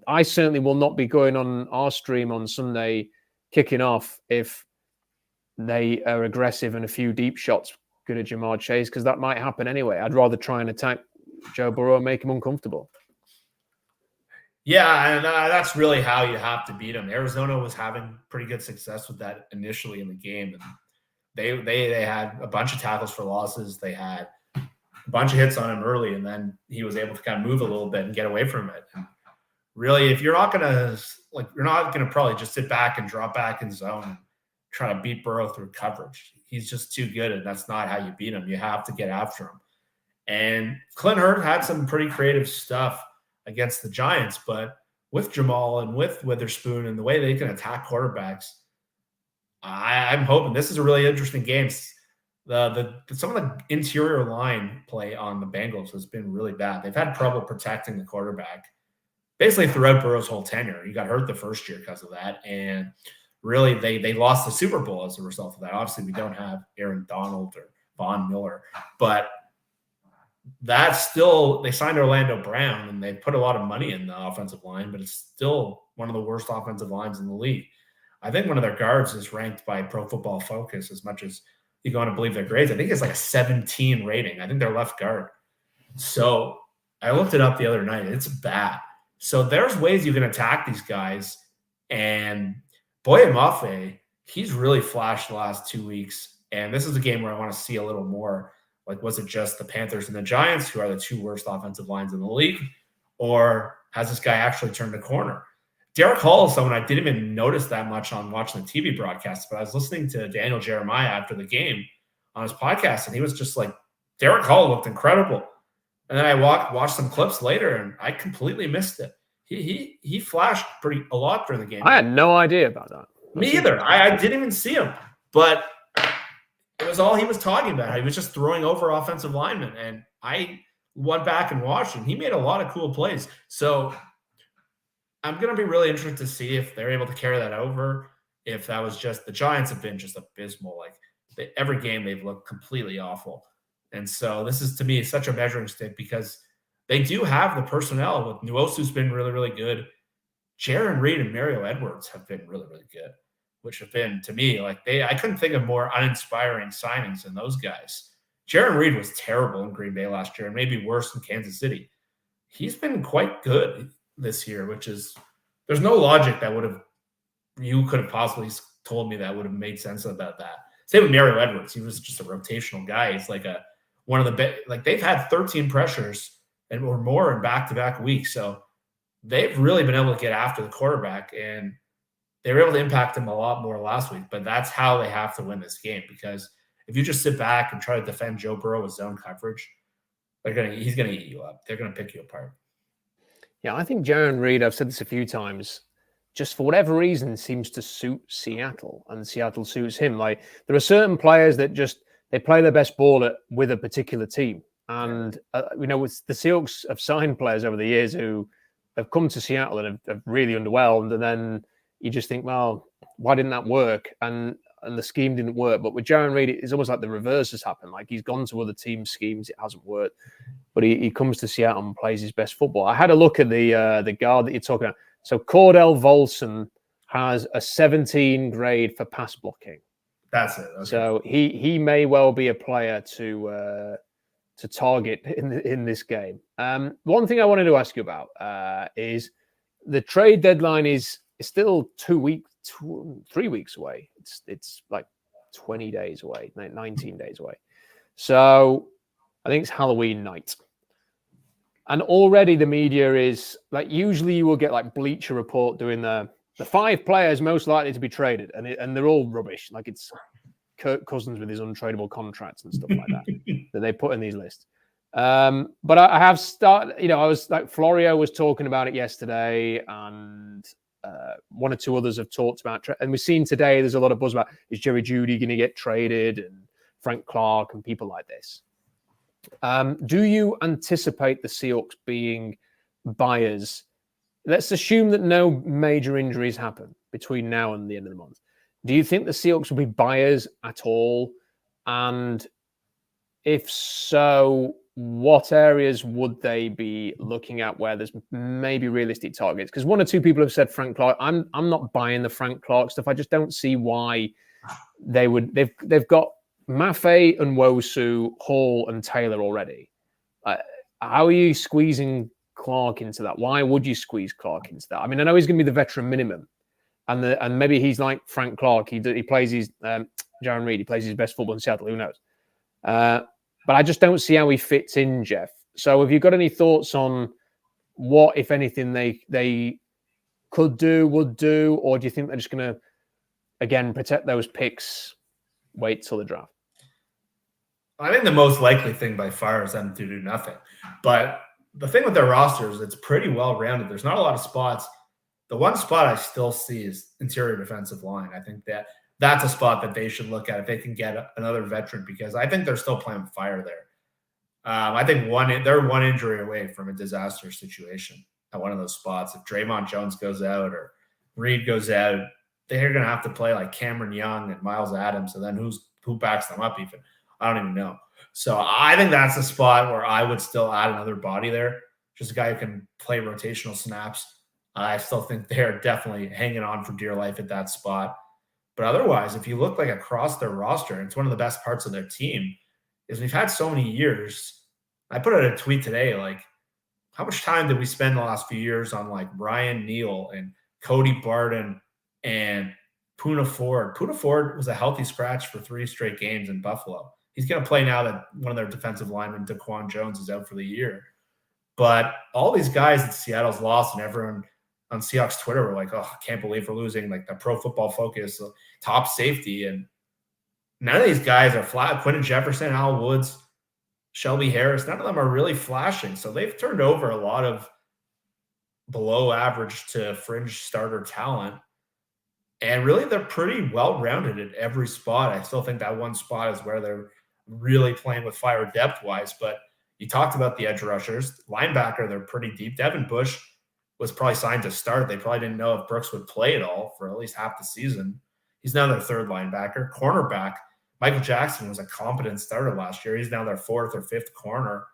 I certainly will not be going on our stream on Sunday kicking off if they are aggressive and a few deep shots good at Jamar Chase, because that might happen anyway. I'd rather try and attack Joe Burrow and make him uncomfortable. Yeah, and that's really how you have to beat him. Arizona was having pretty good success with that initially in the game, and they had a bunch of tackles for losses. They had a bunch of hits on him early, and then he was able to kind of move a little bit and get away from it. And really, if you're not gonna probably just sit back and drop back in zone and try to beat Burrow through coverage. He's just too good, and that's not how you beat him. You have to get after him. And Clint Hurtt had some pretty creative stuff against the Giants, but with Jamal and with Witherspoon and the way they can attack quarterbacks, I'm hoping this is a really interesting game. Some of the interior line play on the Bengals has been really bad. They've had trouble protecting the quarterback basically throughout Burrow's whole tenure. He got hurt the first year because of that, and really they lost the Super Bowl as a result of that. Obviously, we don't have Aaron Donald or Von Miller, but that's still, they signed Orlando Brown and they put a lot of money in the offensive line, but it's still one of the worst offensive lines in the league. I think one of their guards is ranked by Pro Football Focus, as much as you go on to believe their grades. I think it's like a 17 rating. I think they're left guard. So I looked it up the other night. It's bad. So there's ways you can attack these guys. And Boye Mafe, he's really flashed the last 2 weeks. And this is a game where I want to see a little more. Like, was it just the Panthers and the Giants, who are the two worst offensive lines in the league? Or has this guy actually turned a corner? Derek Hall is someone I didn't even notice that much on watching the TV broadcast, but I was listening to Daniel Jeremiah after the game on his podcast, and he was just like, Derek Hall looked incredible. And then I watched some clips later, and I completely missed it. He flashed a lot during the game. I had no idea about that. Me either. I didn't even see him, but it was all he was talking about. He was just throwing over offensive linemen, and I went back and watched him. He made a lot of cool plays. So I'm going to be really interested to see if they're able to carry that over, if that was just, the Giants have been just abysmal. Like, every game they've looked completely awful. And so this is, to me, such a measuring stick, because they do have the personnel. With Nwosu's been really, really good. Jaron Reed and Mario Edwards have been really, really good, which have been, to me, like, I couldn't think of more uninspiring signings than those guys. Jaron Reed was terrible in Green Bay last year and maybe worse in Kansas City. He's been quite good this year, which is, there's no logic that you could have possibly told me that would have made sense about that. Same with Mario Edwards. He was just a rotational guy. He's like one of the like, they've had 13 pressures or more in back-to-back weeks. So they've really been able to get after the quarterback, and they were able to impact him a lot more last week. But that's how they have to win this game, because if you just sit back and try to defend Joe Burrow with zone coverage, he's going to eat you up. They're going to pick you apart. Yeah, I think Jaron Reed, I've said this a few times, just for whatever reason seems to suit Seattle, and Seattle suits him. Like, there are certain players that just, they play their best ball with a particular team. And, with the Seahawks have signed players over the years who have come to Seattle and have really underwhelmed. And then you just think, well, why didn't that work? And the scheme didn't work. But with Jaron Reed, it's almost like the reverse has happened. Like, he's gone to other team schemes, it hasn't worked. But he comes to Seattle and plays his best football. I had a look at the guard that you're talking about. So Cordell Volson has a 17 grade for pass blocking. That's it. Okay. So he may well be a player to target in this game. One thing I wanted to ask you about is the trade deadline is still 3 weeks away. It's like 20 days away, 19 days away. So I think it's Halloween night. And already the media is like, usually you will get like Bleacher Report doing the 5 players most likely to be traded, and they're all rubbish. Like, it's Kirk Cousins with his untradeable contracts and stuff like that they put in these lists. But I have started, I was like, Florio was talking about it yesterday, and one or two others have talked about, and we've seen today there's a lot of buzz about, is Jerry Jeudy going to get traded, and Frank Clark and people like this. Do you anticipate the Seahawks being buyers? Let's assume that no major injuries happen between now and the end of the month. Do you think the Seahawks will be buyers at all? And if so, what areas would they be looking at where there's maybe realistic targets? Because one or two people have said Frank Clark. I'm not buying the Frank Clark stuff. I just don't see why they would. They've got Mafe and Nwosu, Hall and Taylor already. How are you squeezing Clark into that? Why would you squeeze Clark into that? I mean, I know he's going to be the veteran minimum, and maybe he's like Frank Clark. He plays his Jaron Reed. He plays his best football in Seattle. Who knows? But I just don't see how he fits in, Jeff. So have you got any thoughts on what, if anything, they could do, would do, or do you think they're just going to, again, protect those picks, wait till the draft? I think the most likely thing by far is them to do nothing. But the thing with their roster is it's pretty well rounded. There's not a lot of spots. The one spot I still see is interior defensive line. I think that's a spot that they should look at if they can get another veteran, because I think they're still playing fire there. I think they're one injury away from a disaster situation at one of those spots. If Draymond Jones goes out or Reed goes out, they're going to have to play like Cameron Young and Miles Adams. And then who backs them up even? I don't even know. So I think that's a spot where I would still add another body there, just a guy who can play rotational snaps. I still think they're definitely hanging on for dear life at that spot. But otherwise, if you look like across their roster, it's one of the best parts of their team, is we've had so many years. I put out a tweet today, like, how much time did we spend the last few years on like Ryan Neal and Cody Barton and Poona Ford? Poona Ford was a healthy scratch for 3 straight games in Buffalo. He's going to play now that one of their defensive linemen, Daquan Jones, is out for the year. But all these guys that Seattle's lost, and everyone on Seahawks Twitter were like, oh, I can't believe we're losing like the Pro Football Focus top safety. And none of these guys are flat. Quentin Jefferson, Al Woods, Shelby Harris, none of them are really flashing. So they've turned over a lot of below average to fringe starter talent. And really, they're pretty well-rounded at every spot. I still think that one spot is where they're really playing with fire depth-wise. But you talked about the edge rushers. Linebacker, they're pretty deep. Devin Bush was probably signed to start. They probably didn't know if Brooks would play at all for at least half the season. He's now their 3rd linebacker. Cornerback, Michael Jackson was a competent starter last year. He's now their 4th or 5th corner.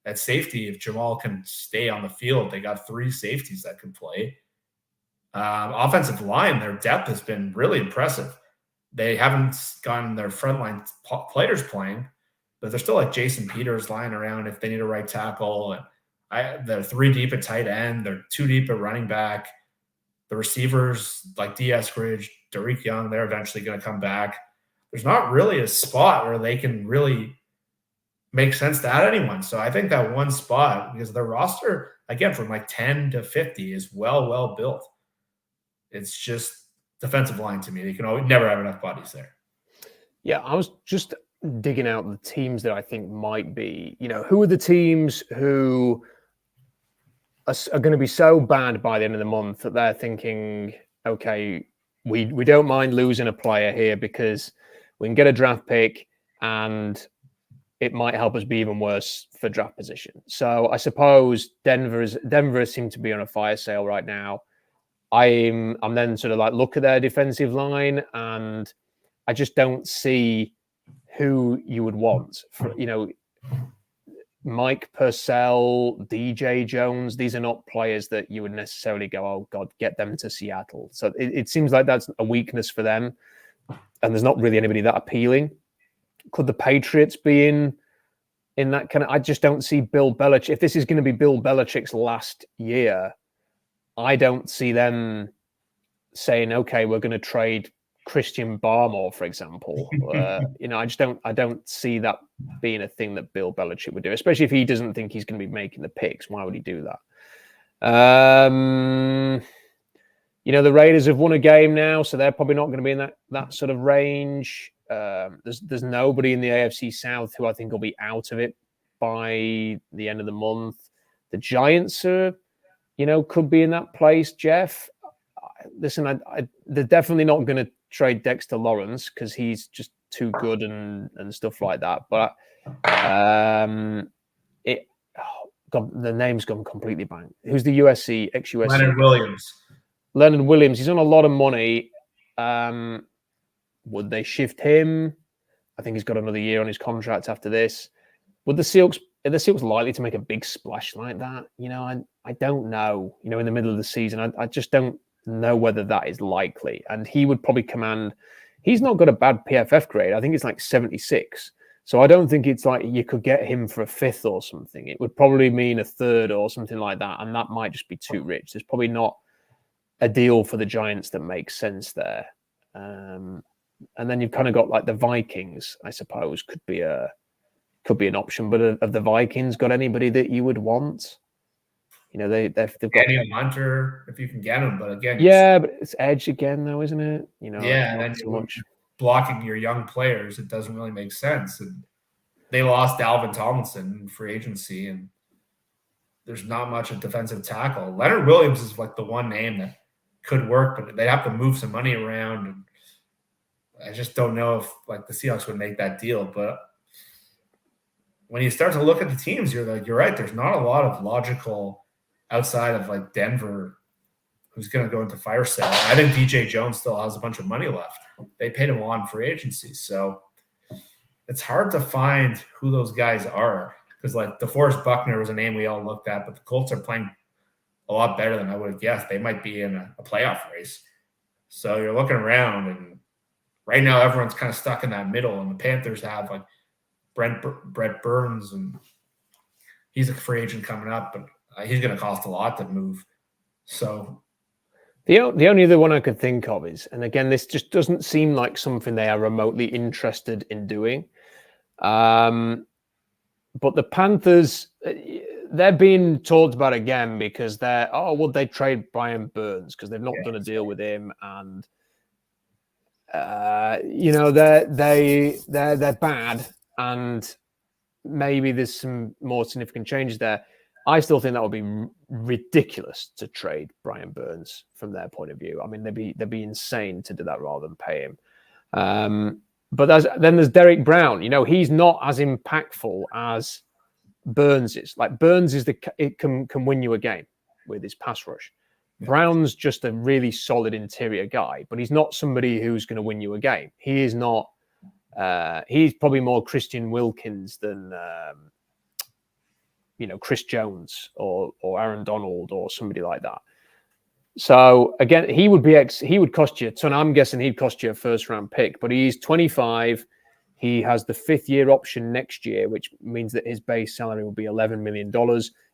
At safety, if Jamal can stay on the field, they got 3 safeties that can play. Offensive line, their depth has been really impressive. They haven't gotten their frontline players playing, but they're still like Jason Peters lying around if they need a right tackle. And they're 3 deep at tight end. They're 2 deep at running back. The receivers like D.S. Ridge, Derek Young, they're eventually going to come back. There's not really a spot where they can really make sense to add anyone. So I think that one spot, because their roster, again, from like 10 to 50 is well built. It's just defensive line to me. They can never have enough bodies there. Yeah, I was just digging out the teams that I think might be, who are the teams who are going to be so bad by the end of the month that they're thinking, okay, we don't mind losing a player here because we can get a draft pick and it might help us be even worse for draft position. So I suppose Denver seem to be on a fire sale right now. I'm then sort of like look at their defensive line, and I just don't see who you would want for, Mike Purcell, DJ Jones. These are not players that you would necessarily go, oh God, get them to Seattle. So it seems like that's a weakness for them, and there's not really anybody that appealing. Could the Patriots be in that kind of? I just don't see Bill Belichick. If this is going to be Bill Belichick's last year, I don't see them saying, okay, we're going to trade Christian Barmore, for example. I don't see that being a thing that Bill Belichick would do, especially if he doesn't think he's going to be making the picks. Why would he do that? The Raiders have won a game now, so they're probably not going to be in that sort of range. There's nobody in the AFC South who I think will be out of it by the end of the month. The Giants are, could be in that place, Jeff. Listen, they're definitely not going to trade Dexter Lawrence because he's just too good and stuff like that. But the name's gone completely blank. Who's the USC, ex-USC? Leonard Williams. He's on a lot of money. Would they shift him? I think he's got another year on his contract after this. Would the Seahawks? Are the Seahawks likely to make a big splash like that? I don't know. In the middle of the season, I just don't know whether that is likely. And he would probably command. He's not got a bad PFF grade. I think it's like 76. So I don't think it's like you could get him for a 5th or something. It would probably mean a 3rd or something like that, and that might just be too rich. There's probably not a deal for the Giants that makes sense there. And then you've kind of got like the Vikings, I suppose, could be an option. But have the Vikings got anybody that you would want? They've got Daniel Hunter, if you can get him. But again, but it's edge again, though, isn't it? Not so much blocking your young players. It doesn't really make sense. And they lost Dalvin Tomlinson in free agency, and there's not much of defensive tackle. Leonard Williams is like the one name that could work, but they'd have to move some money around, and I just don't know if like the Seahawks would make that deal. But when you start to look at the teams, you're right. There's not a lot of logical outside of like Denver, who's going to go into fire sale. I think DJ Jones still has a bunch of money left. They paid him a lot in free agency, so it's hard to find who those guys are. Because like DeForest Buckner was a name we all looked at, but the Colts are playing a lot better than I would have guessed. They might be in a playoff race. So you're looking around, and right now everyone's kind of stuck in that middle. And the Panthers have like Brett Burns, and he's a free agent coming up, but he's going to cost a lot to move. So the only other one I could think of is, and again, this just doesn't seem like something they are remotely interested in doing. But the Panthers, they're being talked about again because would they trade Brian Burns because they've not done a deal with him, and they're bad, and maybe there's some more significant changes there. I still think that would be ridiculous to trade Brian Burns from their point of view. I mean, they'd be insane to do that rather than pay him. But then there's Derek Brown. He's not as impactful as Burns is. Like Burns it can win you a game with his pass rush. Yeah. Brown's just a really solid interior guy, but he's not somebody who's going to win you a game. He is not. He's probably more Christian Wilkins than Chris Jones or Aaron Donald or somebody like that. So again, he would cost you a ton. I'm guessing he'd cost you a first round pick, but he's 25. He has the 5th year option next year, which means that his base salary will be $11 million.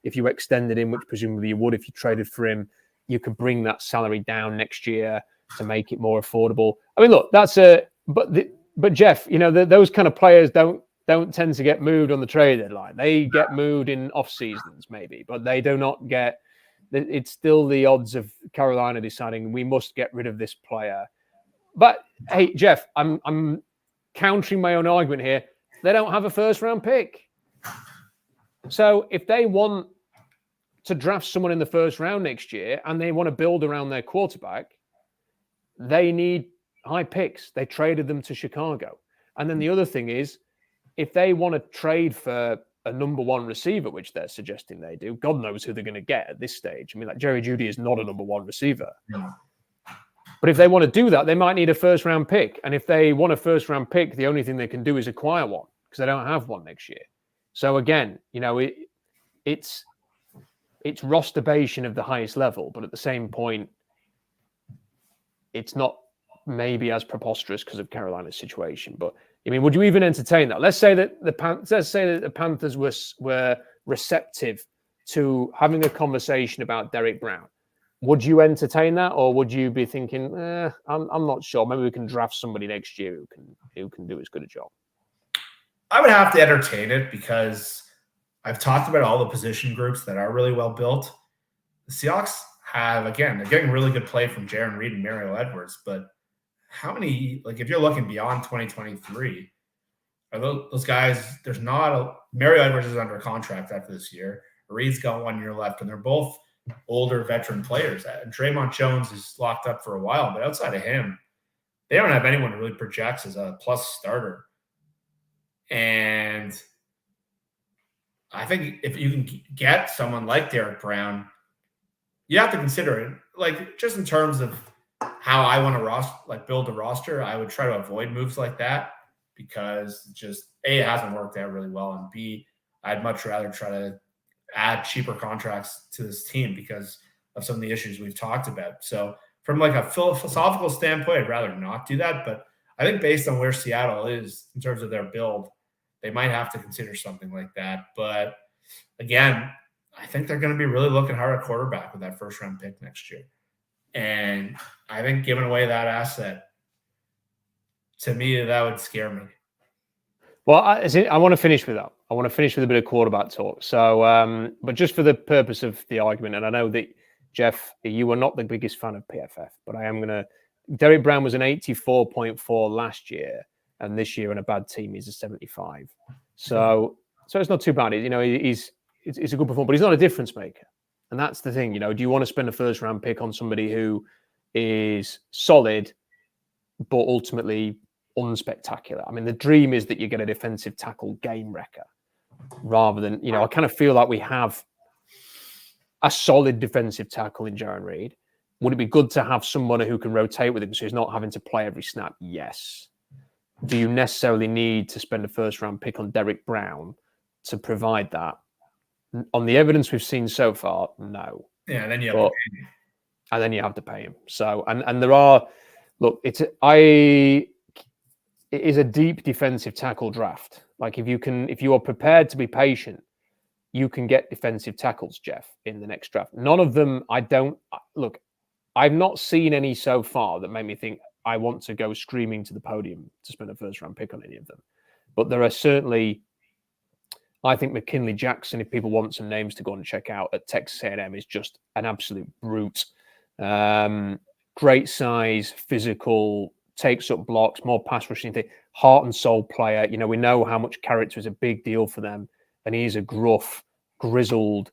If you extended him, which presumably you would if you traded for him, you could bring that salary down next year to make it more affordable. I mean, look, but Jeff, those kind of players don't tend to get moved on the trade deadline. They get moved in off seasons maybe, but they do not get. It's still the odds of Carolina deciding we must get rid of this player. But hey, Jeff, I'm countering my own argument here. They don't have a first round pick. So if they want to draft someone in the first round next year and they want to build around their quarterback, they need high picks. They traded them to Chicago. And then the other thing is, if they want to trade for a number one receiver, which they're suggesting they do, God knows who they're going to get at this stage. I mean, like Jerry Jeudy is not a number one receiver. No. But if they want to do that, they might need a first round pick. And if they want a first round pick, the only thing they can do is acquire one because they don't have one next year. So again, it's rosterbation of the highest level, but at the same point, it's not maybe as preposterous because of Carolina's situation. But I mean, would you even entertain that? Let's say that the Panthers were receptive to having a conversation about Derek Brown. Would you entertain that, or would you be thinking, I'm not sure. Maybe we can draft somebody next year who can do as good a job? I would have to entertain it because I've talked about all the position groups that are really well built. The Seahawks they're getting really good play from Jaron Reed and Mario Edwards, but how many, like if you're looking beyond 2023, are those guys, Mario Edwards is under contract after this year. Reed's got 1 year left, and they're both older veteran players. And Draymond Jones is locked up for a while, but outside of him, they don't have anyone who really projects as a plus starter. And I think if you can get someone like Derek Brown, you have to consider it. Like just in terms of how I want to build a roster, I would try to avoid moves like that because just A, it hasn't worked out really well, and B, I'd much rather try to add cheaper contracts to this team because of some of the issues we've talked about. So from like a philosophical standpoint, I'd rather not do that. But I think based on where Seattle is in terms of their build, they might have to consider something like that. But again, I think they're going to be really looking hard at quarterback with that first round pick next year. And I think giving away that asset, to me, that would scare me. Well, I want to finish with that. I want to finish with a bit of quarterback talk. So, but just for the purpose of the argument, and I know that, Jeff, you were not the biggest fan of PFF, but I am going to... Derek Brown was an 84.4 last year, and this year in a bad team, he's a 75. So it's not too bad. He's a good performer, but he's not a difference maker. And that's the thing. Do you want to spend a first round pick on somebody who is solid, but ultimately unspectacular? I mean, the dream is that you get a defensive tackle game wrecker rather than, I kind of feel like we have a solid defensive tackle in Jarran Reed. Would it be good to have someone who can rotate with him so he's not having to play every snap? Yes. Do you necessarily need to spend a first round pick on Derek Brown to provide that? On the evidence we've seen so far, no. Yeah, and then you have to pay him. And then you have to pay him. So, and there are, look, it is a deep defensive tackle draft. Like if you are prepared to be patient, you can get defensive tackles, Jeff, in the next draft. None of them, I've not seen any so far that made me think I want to go screaming to the podium to spend a first round pick on any of them. But there are certainly, I think McKinley Jackson, if people want some names to go and check out at Texas A&M, is just an absolute brute. Great size, physical, takes up blocks, more pass rushing, heart and soul player. We know how much character is a big deal for them. And he's a gruff, grizzled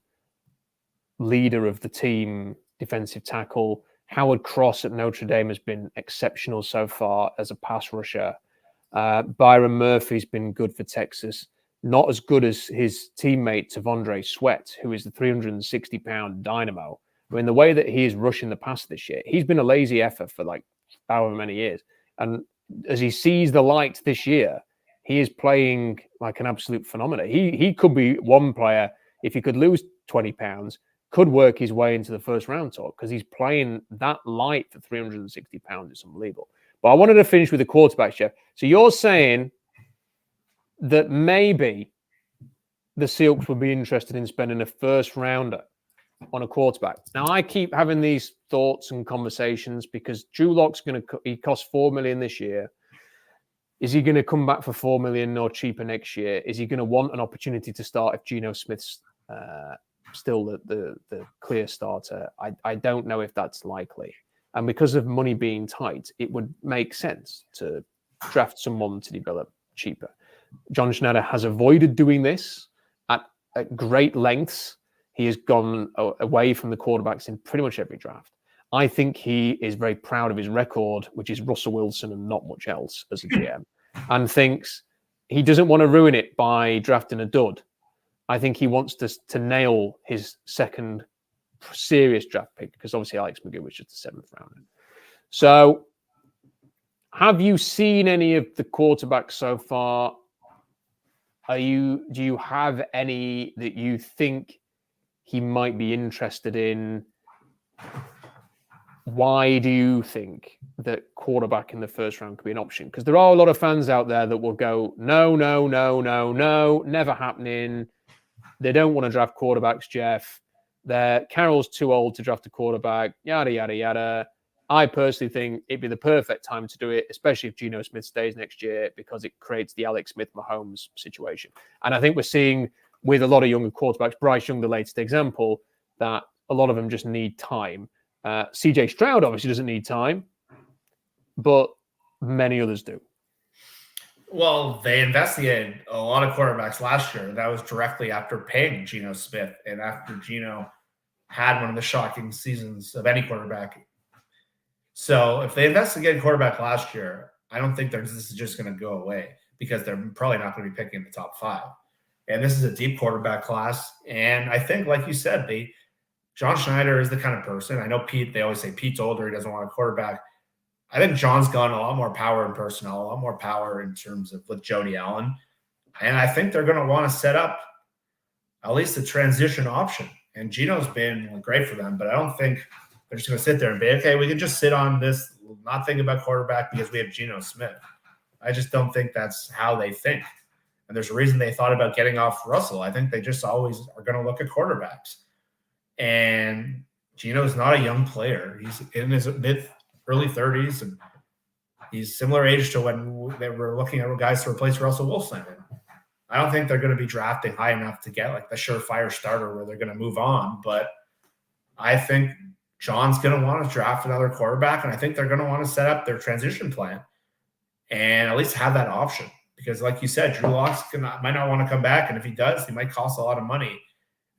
leader of the team, defensive tackle. Howard Cross at Notre Dame has been exceptional so far as a pass rusher. Byron Murphy's been good for Texas. Not as good as his teammate, Tavondre Sweat, who is the 360-pound dynamo. I mean, the way that he is rushing the pass this year, he's been a lazy effort for like however many years. And as he sees the light this year, he is playing like an absolute phenomenon. He could be one player, if he could lose 20 pounds, could work his way into the first round talk because he's playing that light for 360 pounds. It's unbelievable. But I wanted to finish with the quarterbacks, Jeff. So you're saying that maybe the Seahawks would be interested in spending a first rounder on a quarterback. Now, I keep having these thoughts and conversations because Drew Lock's he costs $4 million this year. Is he going to come back for $4 million or cheaper next year? Is he going to want an opportunity to start if Geno Smith's still the clear starter? I don't know if that's likely. And because of money being tight, it would make sense to draft someone to develop cheaper. John Schneider has avoided doing this at great lengths. He has gone away from the quarterbacks in pretty much every draft. I think he is very proud of his record, which is Russell Wilson and not much else as a GM, and thinks he doesn't want to ruin it by drafting a dud. I think he wants to nail his second serious draft pick because obviously Alex McGee was just the 7th rounder. So have you seen any of the quarterbacks so far? Do you have any that you think he might be interested in? Why do you think that quarterback in the first round could be an option? Because there are a lot of fans out there that will go, no, never happening. They don't want to draft quarterbacks, Jeff. Carroll's too old to draft a quarterback, yada, yada, yada. I personally think it'd be the perfect time to do it, especially if Geno Smith stays next year, because it creates the Alex Smith-Mahomes situation. And I think we're seeing with a lot of younger quarterbacks, Bryce Young, the latest example, that a lot of them just need time. CJ Stroud obviously doesn't need time, but many others do. Well, they investigated a lot of quarterbacks last year. That was directly after paying Geno Smith and after Geno had one of the shocking seasons of any quarterback. So if they investigated quarterback last year, I don't think this is just going to go away because they're probably not going to be picking the top 5. And this is a deep quarterback class. And I think, like you said, John Schneider is the kind of person. I know Pete, they always say Pete's older, he doesn't want a quarterback. I think John's gone a lot more power in personnel, a lot more power in terms of with Jody Allen. And I think they're going to want to set up at least a transition option. And Geno's been great for them, but I don't think they're just going to sit there and be, okay, we can just sit on this, not think about quarterback because we have Geno Smith. I just don't think that's how they think. And there's a reason they thought about getting off Russell. I think they just always are going to look at quarterbacks. And Geno's not a young player. He's in his early 30s, and he's similar age to when they were looking at guys to replace Russell Wilson. And I don't think they're going to be drafting high enough to get like the surefire starter where they're going to move on. But I think John's going to want to draft another quarterback, and I think they're going to want to set up their transition plan and at least have that option because, like you said, Drew Lock might not want to come back, and if he does, he might cost a lot of money.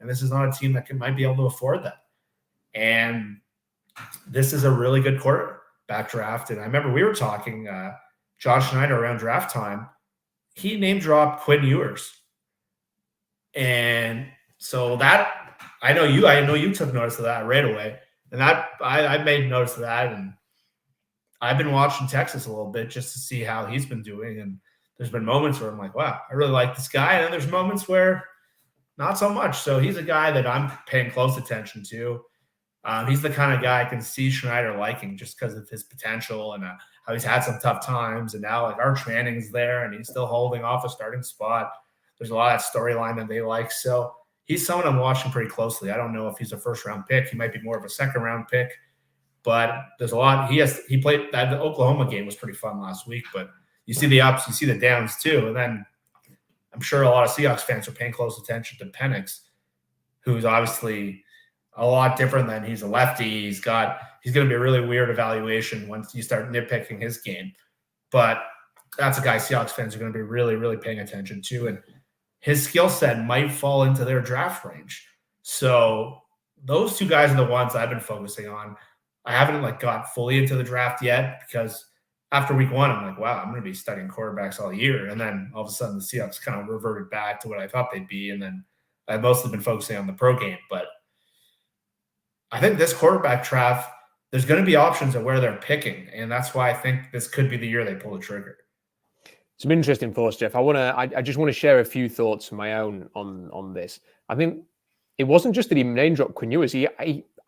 And this is not a team that might be able to afford that. And this is a really good quarterback draft. And I remember we were talking, John Schneider around draft time, he name dropped Quinn Ewers. And so that I know you took notice of that right away. And that I made notice of that. And I've been watching Texas a little bit just to see how he's been doing. And there's been moments where I'm like, wow, I really like this guy. And then there's moments where not so much. So he's a guy that I'm paying close attention to. He's the kind of guy I can see Schneider liking just because of his potential and how he's had some tough times. And now, like, Arch Manning's there and he's still holding off a starting spot. There's a lot of that storyline that they like. So he's someone I'm watching pretty closely. I don't know if he's a first-round pick. He might be more of a second-round pick. But there's a lot. He played that. The Oklahoma game was pretty fun last week. But you see the ups, you see the downs too. And then I'm sure a lot of Seahawks fans are paying close attention to Penix, who's obviously a lot different than he's a lefty. He's going to be a really weird evaluation once you start nitpicking his game. But that's a guy Seahawks fans are going to be really, really paying attention to. And his skill set might fall into their draft range. So those two guys are the ones I've been focusing on. I haven't got fully into the draft yet because after week one, I'm like, wow, I'm going to be studying quarterbacks all year. And then all of a sudden the Seahawks kind of reverted back to what I thought they'd be. And then I've mostly been focusing on the pro game. But I think this quarterback draft, there's going to be options of where they're picking. And that's why I think this could be the year they pull the trigger. Some interesting thoughts, Jeff. I just want to share a few thoughts of my own on this. I think it wasn't just that he name dropped Quinn Ewers. He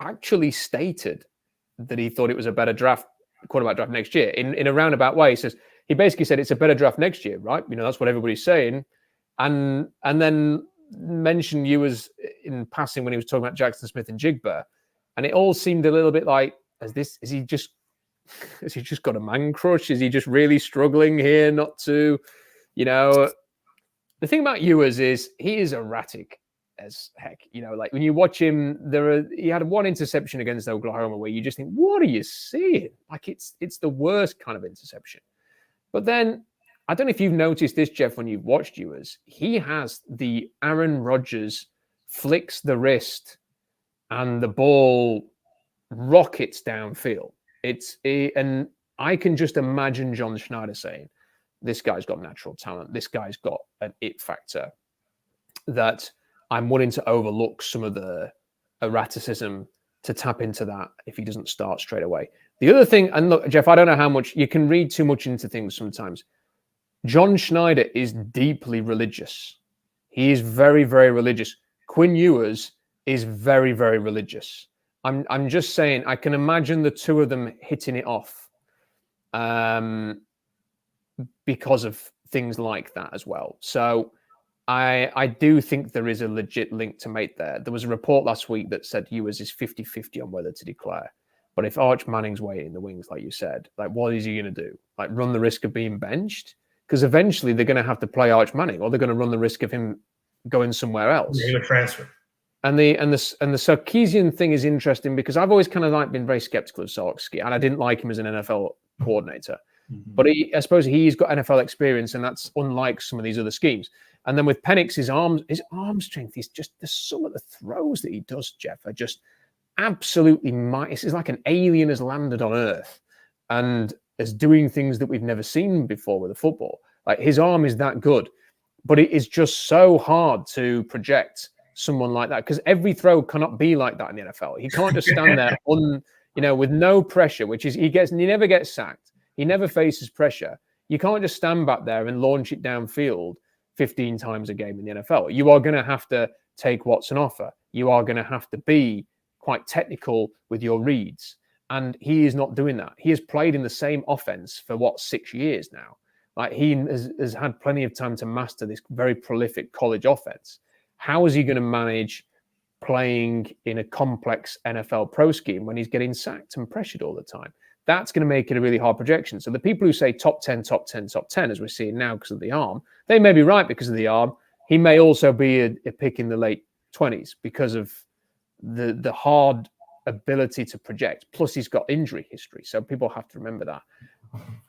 actually stated that he thought it was a better quarterback draft next year in a roundabout way. He basically said it's a better draft next year, right? That's what everybody's saying. And then mentioned Ewers in passing when he was talking about Jackson Smith and Jigba. And it all seemed a little bit like, has he just got a man crush? Is he just really struggling here not to, the thing about Ewers is he is erratic as heck. When you watch him, he had one interception against Oklahoma where you just think, what are you seeing? It's the worst kind of interception. But then, I don't know if you've noticed this, Jeff, when you've watched Ewers, he has the Aaron Rodgers flicks the wrist and the ball rockets downfield. And I can just imagine John Schneider saying, this guy's got natural talent. This guy's got an it factor that I'm willing to overlook some of the erraticism to tap into that if he doesn't start straight away. The other thing, and look, Jeff, I don't know how much you can read too much into things sometimes. John Schneider is deeply religious. He is very, very religious. Quinn Ewers is very, very religious. I'm just saying, I can imagine the two of them hitting it off because of things like that as well. So I do think there is a legit link to make there. There was a report last week that said Ewers is 50-50 on whether to declare. But if Arch Manning's waiting in the wings, like you said, what is he going to do? Run the risk of being benched? Because eventually they're going to have to play Arch Manning, or they're going to run the risk of him going somewhere else. He's going to transfer. And the Sarkisian thing is interesting because I've always kind of been very skeptical of Sarkisian, and I didn't like him as an NFL coordinator. Mm-hmm. But I suppose he's got NFL experience, and that's unlike some of these other schemes. And then with Penix, his arm strength is just some of the throws that he does, Jeff, are just absolutely it's like an alien has landed on Earth and is doing things that we've never seen before with a football. His arm is that good, but it is just so hard to project someone like that because every throw cannot be like that in the NFL. He can't just stand there with no pressure, which is he never gets sacked. He never faces pressure. You can't just stand back there and launch it downfield 15 times a game in the NFL. You are going to have to take what's on offer. You are going to have to be quite technical with your reads. And he is not doing that. He has played in the same offense for 6 years now. He has had plenty of time to master this very prolific college offense. How is he going to manage playing in a complex NFL pro scheme when he's getting sacked and pressured all the time? That's going to make it a really hard projection. So the people who say top 10, as we're seeing now because of the arm, they may be right because of the arm. He may also be a pick in the late 20s because of the hard ability to project. Plus, he's got injury history. So people have to remember that.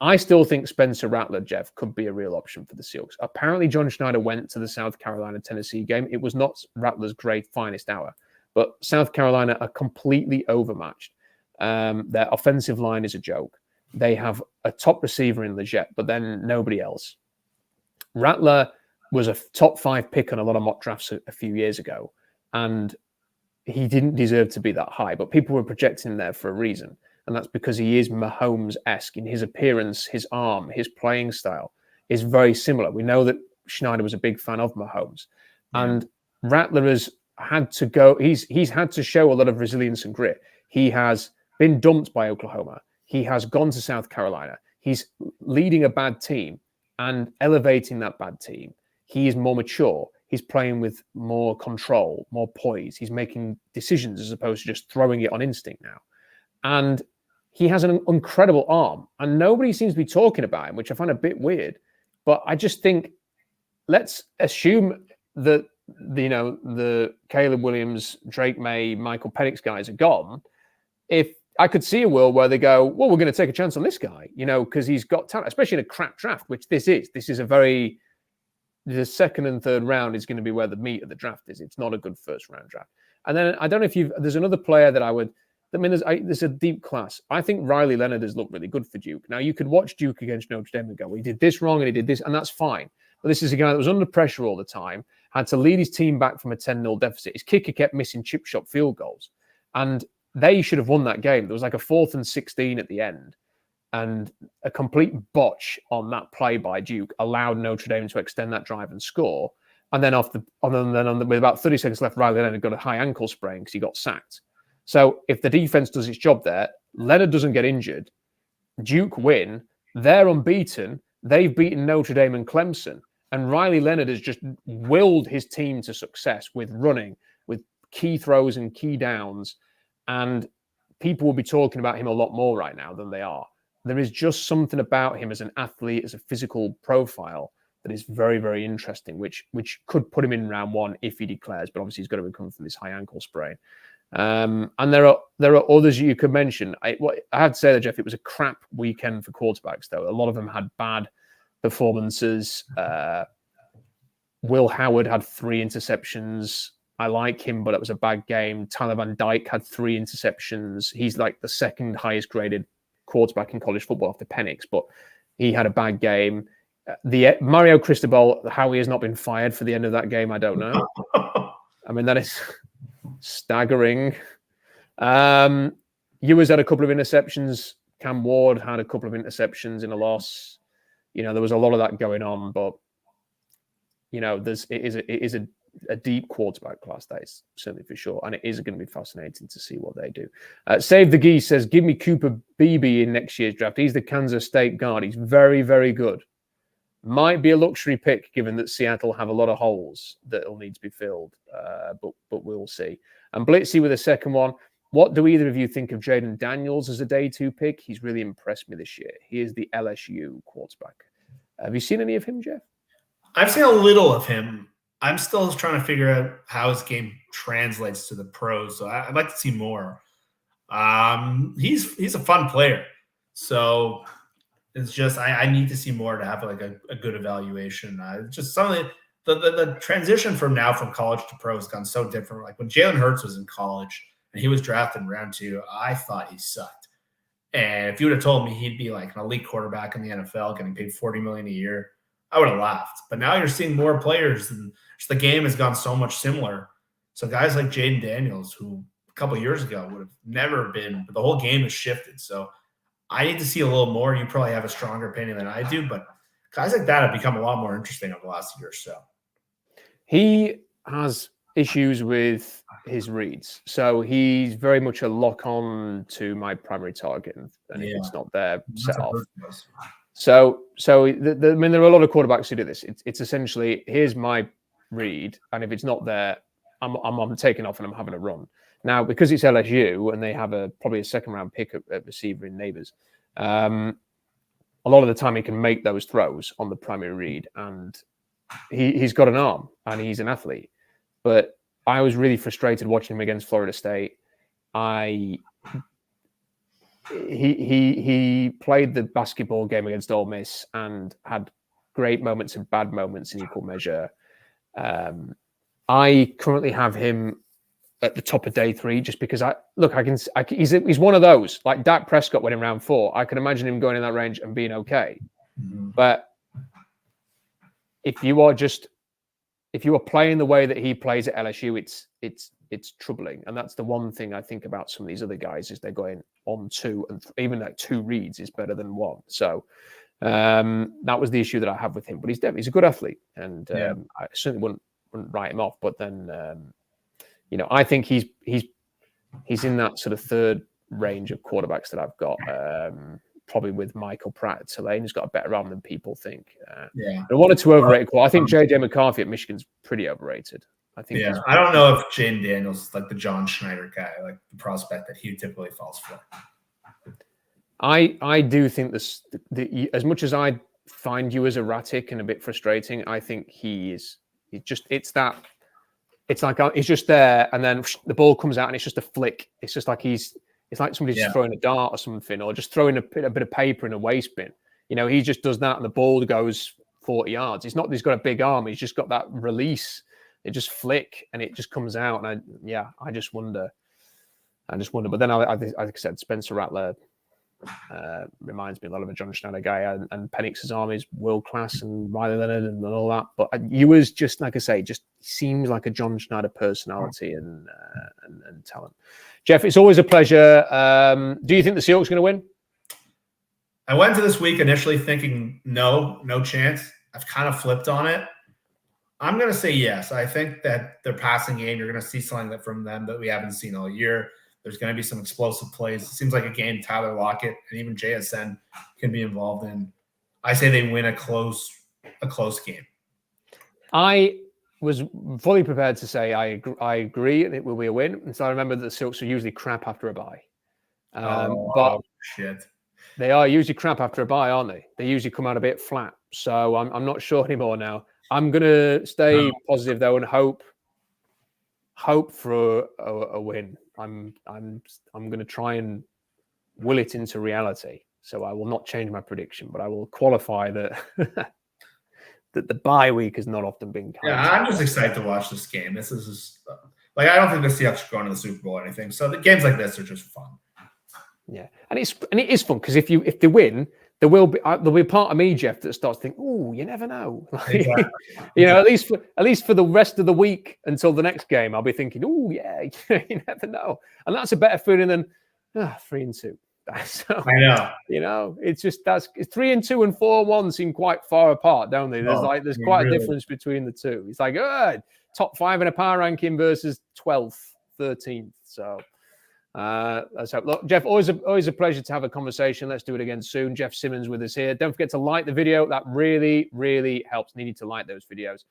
I still think Spencer Rattler, Jeff, could be a real option for the Seahawks. Apparently, John Schneider went to the South Carolina-Tennessee game. It was not Rattler's great finest hour, but South Carolina are completely overmatched. Their offensive line is a joke. They have a top receiver in Leggett, but then nobody else. Rattler was a top 5 pick on a lot of mock drafts a few years ago, and he didn't deserve to be that high, but people were projecting him there for a reason. And that's because he is Mahomes-esque in his appearance, his arm, his playing style is very similar. We know that Schneider was a big fan of Mahomes. Yeah. And Rattler has had to go, he's had to show a lot of resilience and grit. He has been dumped by Oklahoma. He has gone to South Carolina. He's leading a bad team and elevating that bad team. He is more mature. He's playing with more control, more poise. He's making decisions as opposed to just throwing it on instinct now. And he has an incredible arm, and nobody seems to be talking about him, which I find a bit weird. But I just think, let's assume that the Caleb Williams, Drake May, Michael Penix guys are gone. If I could see a world where they go, well, we're going to take a chance on this guy, because he's got talent, especially in a crap draft, which this is. This is the second and third round is going to be where the meat of the draft is. It's not a good first round draft. And then I don't know if there's another player that there's a deep class. I think Riley Leonard has looked really good for Duke. Now, you could watch Duke against Notre Dame and go, well, he did this wrong and he did this, and that's fine. But this is a guy that was under pressure all the time, had to lead his team back from a 10-0 deficit. His kicker kept missing chip shot field goals. And they should have won that game. There was like a 4th and 16 at the end. And a complete botch on that play by Duke allowed Notre Dame to extend that drive and score. And then with about 30 seconds left, Riley Leonard got a high ankle sprain because he got sacked. So if the defense does its job there, Leonard doesn't get injured, Duke win, they're unbeaten, they've beaten Notre Dame and Clemson, and Riley Leonard has just willed his team to success with running, with key throws and key downs, and people will be talking about him a lot more right now than they are. There is just something about him as an athlete, as a physical profile that is very, very interesting, which could put him in round 1 if he declares, but obviously he's got to recover from this high ankle sprain. And there are others you could mention. I have to say that, Jeff, it was a crap weekend for quarterbacks, though. A lot of them had bad performances. Will Howard had 3 interceptions. I like him, but it was a bad game. Tyler Van Dyke had 3 interceptions. He's like the second highest graded quarterback in college football after Penix, but he had a bad game. The Mario Cristobal, how he has not been fired for the end of that game, I don't know. I mean, that is staggering. Ewers had a couple of interceptions. Cam Ward had a couple of interceptions in a loss. There was a lot of that going on, but it is a deep quarterback class, that is certainly for sure, and it is going to be fascinating to see what they do. Save the Geese says, give me Cooper Beebe in next year's draft. He's the Kansas State guard. He's very, very good. Might be a luxury pick, given that Seattle have a lot of holes that will need to be filled, but we'll see. And Blitzy with a second one. What do either of you think of Jaden Daniels as a day 2 pick? He's really impressed me this year. He is the LSU quarterback. Have you seen any of him, Jeff? I've seen a little of him. I'm still trying to figure out how his game translates to the pros, so I'd like to see more. He's a fun player, so it's just I need to see more to have like a good evaluation. Just something the transition from college to pro has gone so different. Like when Jalen Hurts was in college and he was drafted in round 2, I thought he sucked. And if you would have told me he'd be like an elite quarterback in the NFL getting paid $40 million a year, I would have laughed. But now you're seeing more players, and the game has gone so much similar. So guys like Jaden Daniels, who a couple of years ago would have never been, but the whole game has shifted. So I need to see a little more. You probably have a stronger opinion than I do, but guys like that have become a lot more interesting over the last year or so. He has issues with his reads. So he's very much a lock-on to my primary target, and if it's not there, set off. So there are a lot of quarterbacks who do this. It's essentially, here's my read, and if it's not there, I'm taking off and I'm having a run. Now, because it's LSU and they have probably a second-round pick at receiver in Neighbors, a lot of the time he can make those throws on the primary read, and he's got an arm and he's an athlete. But I was really frustrated watching him against Florida State. I he played the basketball game against Ole Miss and had great moments and bad moments in equal measure. I currently have him at the top of day 3 just because he's one of those, like Dak Prescott went in round 4. I can imagine him going in that range and being okay. Mm-hmm. But if you are playing the way that he plays at LSU, it's troubling. And that's the one thing I think about some of these other guys is they're going on 2, and even like 2 reads is better than 1. So that was the issue that I have with him. But he's a good athlete, and I certainly wouldn't write him off. But then I think he's in that sort of 3rd range of quarterbacks that I've got. Probably with Michael Pratt at Tulane, who's got a better arm than people think. I wanted to overrate. I think J.J. McCarthy at Michigan's pretty overrated. I think. Yeah, I don't know if Jaden Daniels is like the John Schneider guy, like the prospect that he typically falls for. I do think this. As much as I find you as erratic and a bit frustrating, I think it's like he's just there, and then the ball comes out, and it's just a flick. It's just like it's like somebody just throwing a dart or something, or just throwing a bit of paper in a waste bin. He just does that, and the ball goes 40 yards. It's not that he's got a big arm; he's just got that release. It just flick, and it just comes out. And I just wonder. But then, like I said, Spencer Rattler reminds me a lot of a John Schneider guy, and Penix's arm is world class, and Riley Leonard and all that. But Ewers, just like I say, just seems like a John Schneider personality and talent. Jeff, it's always a pleasure. Do you think the Seahawks are going to win? I went to this week initially thinking no chance. I've kind of flipped on it. I'm going to say yes. I think that their passing game, you're going to see something from them that we haven't seen all year. There's going to be some explosive plays. It seems like a game Tyler Lockett and even JSN can be involved in. I say they win a close game. I was fully prepared to say I agree and it will be a win. And so I remember that the Seahawks are usually crap after a bye. But shit. They are usually crap after a bye, aren't they? They usually come out a bit flat. So I'm not sure anymore now. I'm going to stay positive, though, and hope for a win. I'm going to try and will it into reality. So I will not change my prediction, but I will qualify that that the bye week has not often been kind. Yeah, I'm just excited to watch this game. This is just, I don't think the Seahawks are going to the Super Bowl or anything. So the games like this are just fun. Yeah, and it is fun because if they win, there'll be a part of me, Jeff, that starts thinking, "Oh, you never know." Exactly. At least for the rest of the week until the next game, I'll be thinking, "Oh, yeah, you never know," and that's a better feeling than 3-2. So, I know. It's just 3-2 and 4-1 seem quite far apart, don't they? There's quite a difference between the two. It's like top 5 in a power ranking versus 12th, 13th. So. Let's hope. Look, Jeff, always a pleasure to have a conversation. Let's do it again soon. Jeff Simmons with us here. Don't forget to like the video. That really, really helps. Needed to like those videos.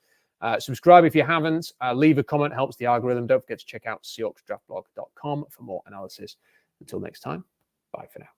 Subscribe if you haven't. Leave a comment. Helps the algorithm. Don't forget to check out SeahawksDraftBlog.com for more analysis. Until next time, bye for now.